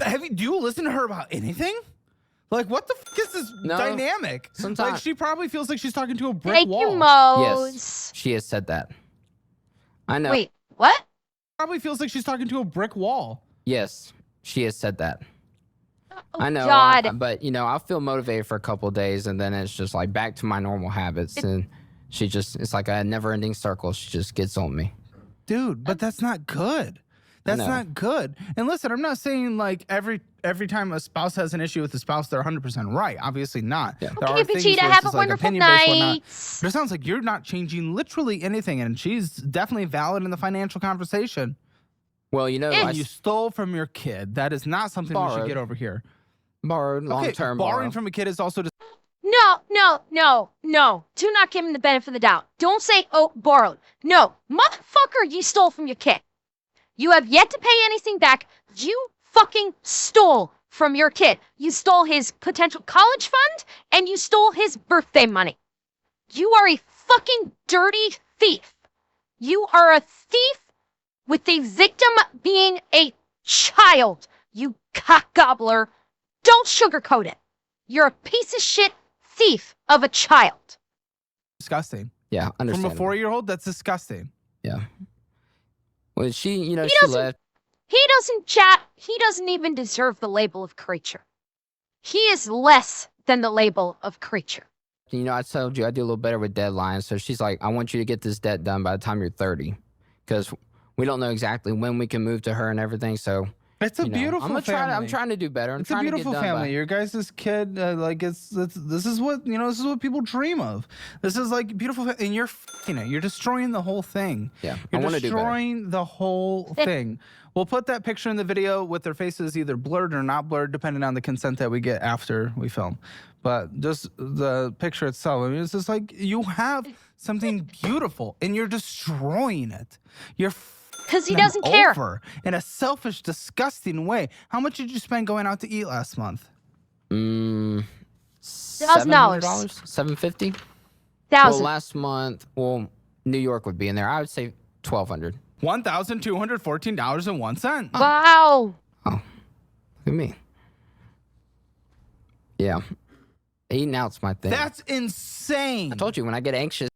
video. Do you listen to her about anything? Like, what the fuck is this dynamic? Sometimes like, she probably feels like she's talking to a brick Thank wall. you, Mose. Yes, she has said that. I know. Wait, what? Probably feels like she's talking to a brick wall. Yes, she has said that. Oh, I know, God. but you know, I'll feel motivated for a couple of days, and then it's just like back to my normal habits, and it's like a never-ending circle. She just gets on me. Dude, but that's not good. That's not good. And listen, I'm not saying like every time a spouse has an issue with the spouse, they're 100% right. Obviously not. Yeah. There Okay, are things Vegeta, where have it's a just, like, wonderful opinion-based, whatnot. night. But it sounds like you're not changing literally anything, and she's definitely valid in the financial conversation. Well, you know, And you stole from your kid. That is not something we should Borrowed. get over here. borrowed long-term borrowing from a kid is also just No. Do not give him the benefit of the doubt. Don't say, oh, borrowed. No. Motherfucker, you stole from your kid. You have yet to pay anything back. You fucking stole from your kid. You stole his potential college fund, and you stole his birthday money. You are a fucking dirty thief. You are a thief with the victim being a child. You cock gobbler. Don't sugarcoat it. You're a piece of shit thief of a child. disgusting. Yeah, From a understandable. 4-year-old, that's disgusting. Yeah. Well, she He left. He doesn't even deserve the label of creature. He is less than the label of creature. You know, I told you I do a little better with deadlines. So she's like, I want you to get this debt done by the time you're 30. Because we don't know exactly when we can move to her and everything. So It's a you know, beautiful family. I'm trying to do better. I'm It's a trying beautiful to get done family. Your guys' kid, this is what this is what people dream of. This is like beautiful, and you're you're destroying the whole thing. Yeah, you're I want to do better. destroying the whole thing. We'll put that picture in the video with their faces either blurred or not blurred, depending on the consent that we get after we film. But just the picture itself, I mean, it's just like you have something beautiful, and you're destroying it. You're Because he doesn't care. over in a selfish, disgusting way. How much did you spend going out to eat last month? $1,000. $750. Well, Thousand. last month, New York would be in there. I would say $1,200. $1,214.01. Wow. Look at me. Yeah, eating out's my thing. That's insane. I told you when I get anxious.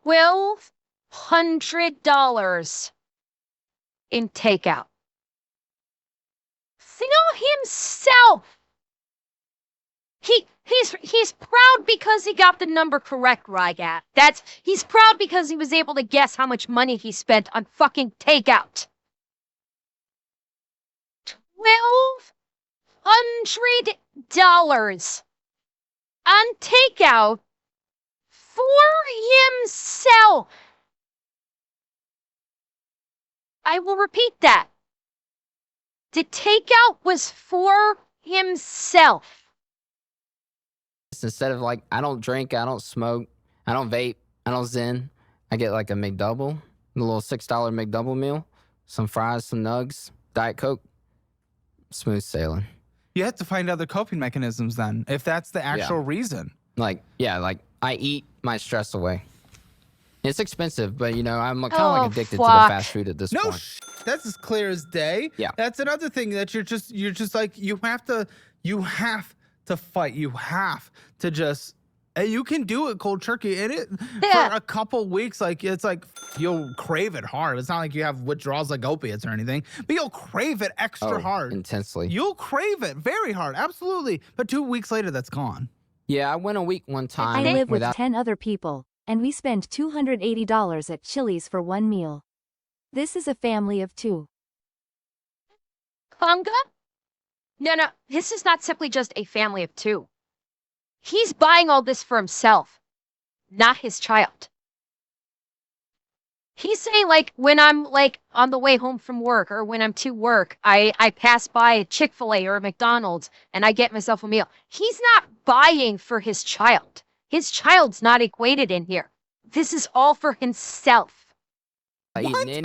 $1,200 in takeout. Know himself. He's proud because he got the number correct, Rygat. He's proud because he was able to guess how much money he spent on fucking takeout. $1,200 on takeout for himself. I will repeat that. The takeout was for himself. Instead of like, I don't drink, I don't smoke, I don't vape, I don't zen, I get like a McDouble, the little $6 McDouble meal, some fries, some nugs, Diet Coke, smooth sailing. You have to find other coping mechanisms then, if that's the actual reason. Like, yeah, like I eat my stress away. It's expensive, but I'm kind of like addicted to the fast food at this No, point. that's as clear as day. Yeah. That's another thing that you're just like, you have to fight. You have to just You can do it cold turkey, and it Yeah. for a couple weeks. Like it's like you'll crave it hard. It's not like you have withdrawals like opiates or anything, but you'll crave it extra hard. Intensely. You'll crave it very hard, absolutely. But 2 weeks later, that's gone. Yeah, I went a week one time I live with without 10 other people, and we spend $280 at Chili's for one meal. This is a family of 2. Conga? No, this is not simply just a family of 2. He's buying all this for himself, not his child. He's saying, like, when I'm, like, on the way home from work or when I'm to work, I pass by a Chick-fil-A or a McDonald's and I get myself a meal. He's not buying for his child. His child's not equated in here. This is all for himself. eating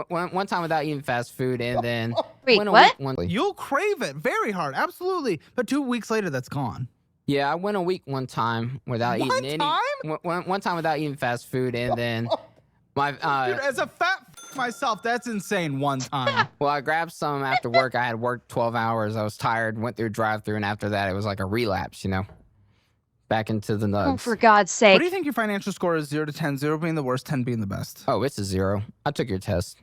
one time without eating fast food, and then Wait, went a what? week one. You'll crave it very hard, absolutely. But 2 weeks later, that's gone. Yeah, I went a week one time without One eating time? one time without eating fast food, and then my Dude, as a fat myself, that's insane. One time. well, I grabbed some after work. I had worked 12 hours. I was tired. Went through drive-through, and after that, it was like a relapse. Back into the nugs. Oh, for God's What sake. do you think your financial score is? 0 to 10, 0 being the worst, 10 being the best. Oh, it's a 0. I took your test.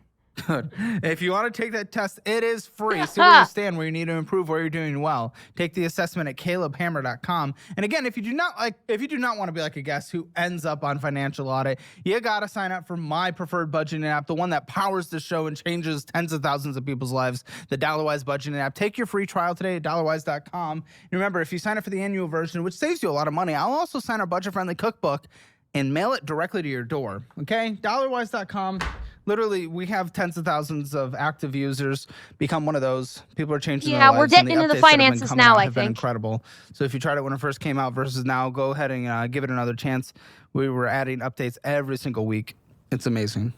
Good. If you want to take that test, it is free. See where you stand, where you need to improve, where you're doing well. Take the assessment at calebhammer.com. And again, if you do not want to be like a guest who ends up on financial audit, you gotta sign up for my preferred budgeting app, the one that powers the show and changes tens of thousands of people's lives, the DollarWise budgeting app. Take your free trial today at dollarwise.com. And remember, if you sign up for the annual version, which saves you a lot of money, I'll also sign our budget-friendly cookbook and mail it directly to your door. Okay? dollarwise.com. Literally, we have tens of thousands of active users. Become one of those. People are changing their lives. Yeah, we're getting and into the updates that have been finances coming now, out I have been think. incredible. So if you tried it when it first came out versus now, go ahead and give it another chance. We were adding updates every single week. It's amazing.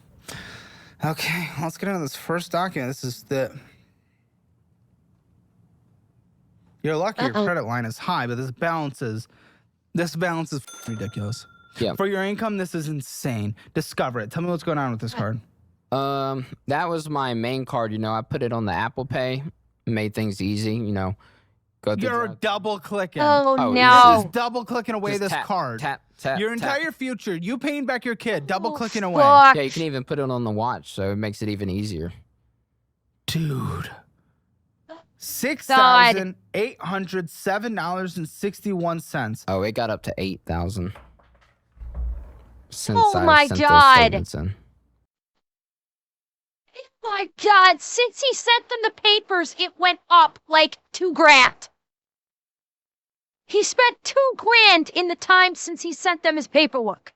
Okay, let's get into this first document. This is the... You're lucky your credit line is high, but this balance is ridiculous. Yeah. For your income, this is insane. Discover it. Tell me what's going on with this card. That was my main card. I put it on the Apple Pay, made things easy. Go through. You're double clicking. Oh, Oh, no. This is double clicking away Just this tap, card. Tap, tap. Your tap. entire future, you paying back your kid, double clicking away. Fuck. Yeah, you can even put it on the watch, so it makes it even easier. Dude. $6,807.61. Oh, it got up to 8,000. Since Oh I my sent those God. statements in. Oh my God, since he sent them the papers, it went up like $2,000. He spent $2,000 in the time since he sent them his paperwork.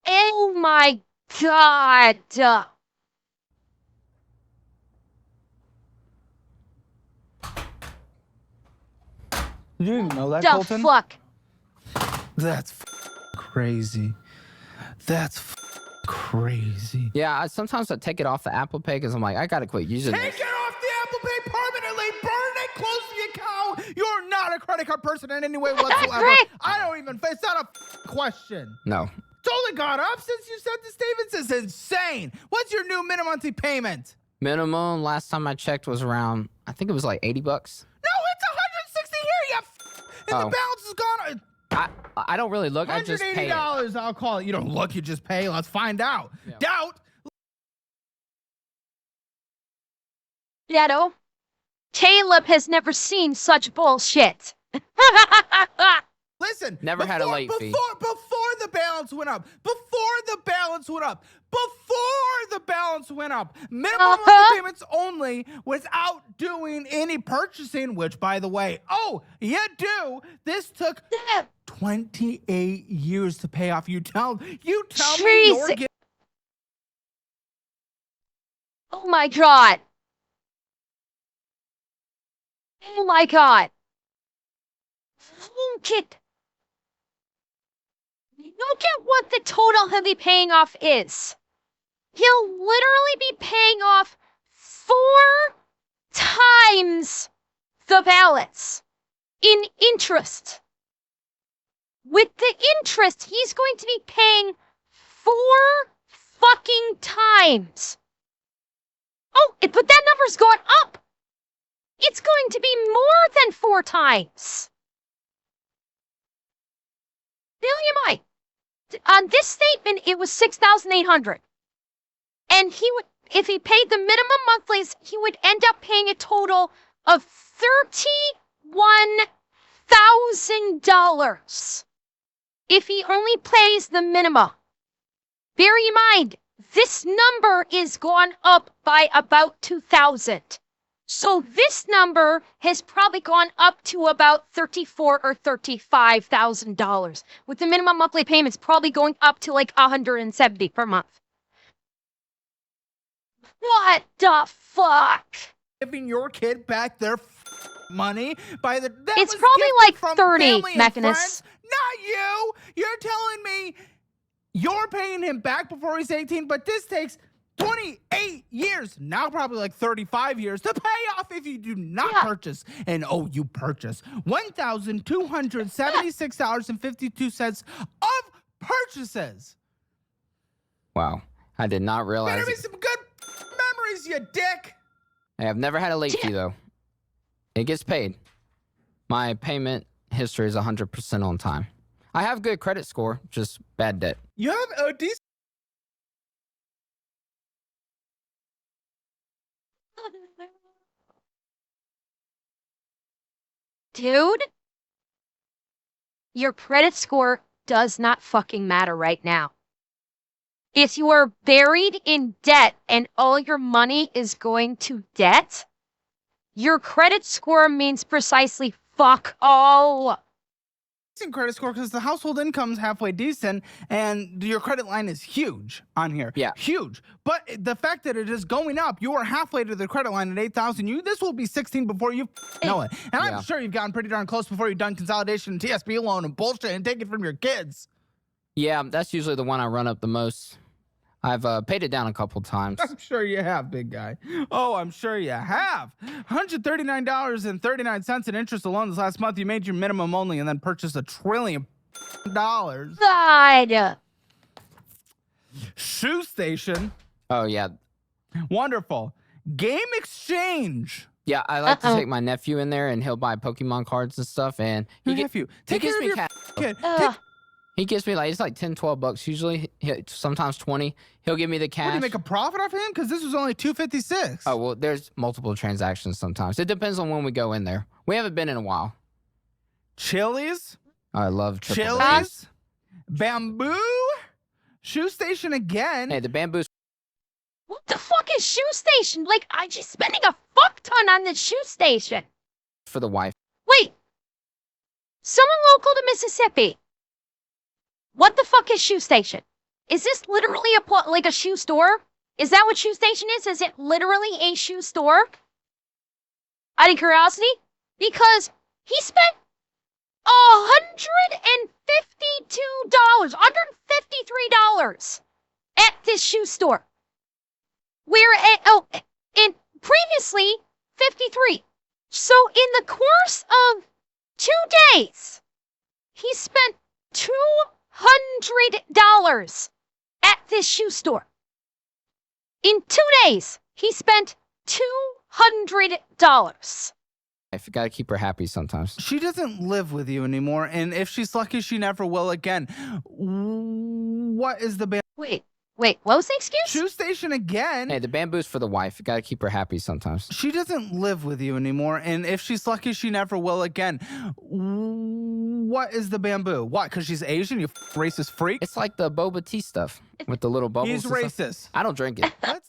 Oh my God. Did you even know that, The Colton? fuck? That's crazy. That's crazy. Yeah, sometimes I take it off the Apple Pay because I'm like, I gotta quit using Take this. it off the Apple Pay permanently. Burn it. Close the account. You're not a credit card person in any way whatsoever. Great. I don't even. It's not a question. No. It's only gone up since you sent the statements. This is insane. What's your new minimum monthly payment? Minimum last time I checked was around, I think it was like $80. No, it's 160 here. You and Oh. the balance is gone. I don't really look. I just pay it. $180. I'll call it. You don't look. You just pay. Let's find out. Yeah. Doubt. Ghetto. Caleb has never seen such bullshit. Listen. Never had a late fee. Before the balance went up. Minimum monthly payments only without doing any purchasing, which, by the way, you do. This took 28 years to pay off. You tell me you're Jesus. Oh my God. Oh my God. Look at what the total he'll be paying off is. He'll literally be paying off 4 times the balance in interest. With the interest, he's going to be paying 4 fucking times. Oh, but that number's going up. It's going to be more than 4 times. On this statement, it was 6,800. And he would, if he paid the minimum monthlies, he would end up paying a total of $31,000 if he only pays the minimum. Bear in mind, this number is gone up by about 2,000. So this number has probably gone up to about $34,000 or $35,000, with the minimum monthly payments probably going up to like $170 per month. What the fuck? Giving your kid back their money by the It's probably like 30, Mechanist. Not you. You're telling me you're paying him back before he's 18, but this takes 28 years, now probably like 35 years, to pay off if you do not purchase. And you purchase $1,276.52 of purchases. Wow. I did not realize. Better be some good memories, you dick. Hey, I've never had a late fee, though. It gets paid. My payment history is 100% on time. I have good credit score, just bad debt. You have a decent. Dude, your credit score does not fucking matter right now. If you are buried in debt and all your money is going to debt, your credit score means precisely fuck all. Credit score because the household income is halfway decent and your credit line is huge on here. Yeah. Huge. But the fact that it is going up, you are halfway to the credit line at 8,000. This will be 16 before you know it. And I'm sure you've gotten pretty darn close before you've done consolidation and TSB loan and bullshit and take it from your kids. Yeah, that's usually the one I run up the most. I've paid it down a couple times. I'm sure you have, big guy. Oh, I'm sure you have. $139.39 in interest alone this last month. You made your minimum only and then purchased $1 trillion. God. Shoe station. Oh, yeah. Wonderful. Game exchange. Yeah, I like to take my nephew in there and he'll buy Pokemon cards and stuff. And Your nephew. Take care of your kid. He gives me it's like 10, 12 bucks usually, sometimes 20. He'll give me the cash. What, do you make a profit off him? Because this was only $256. Oh, well, there's multiple transactions sometimes. It depends on when we go in there. We haven't been in a while. Chili's. I love Triple Chili's. Bamboo. Shoe station again. Hey, the bamboo's What the fuck is shoe station? Like, I'm just spending a fuck ton on this shoe station. for the wife. Wait. Someone local to Mississippi. What the fuck is shoe station? Is this literally like a shoe store? Is that what shoe station is? Is it literally a shoe store? Out of curiosity? Because he spent $153 at this shoe store. And previously 53. So in the course of 2 days, he spent $200 at this shoe store. In 2 days, he spent $200. I gotta keep her happy sometimes. She doesn't live with you anymore, and if she's lucky, she never will again. What is the Wait, what was the excuse? shoe station again? Hey, the bamboo's for the wife. Gotta keep her happy sometimes. She doesn't live with you anymore, and if she's lucky, she never will again. What is the bamboo? What? Because she's Asian? You racist freak? It's like the boba tea stuff with the little bubbles. He's and stuff. racist. I don't drink it. Let's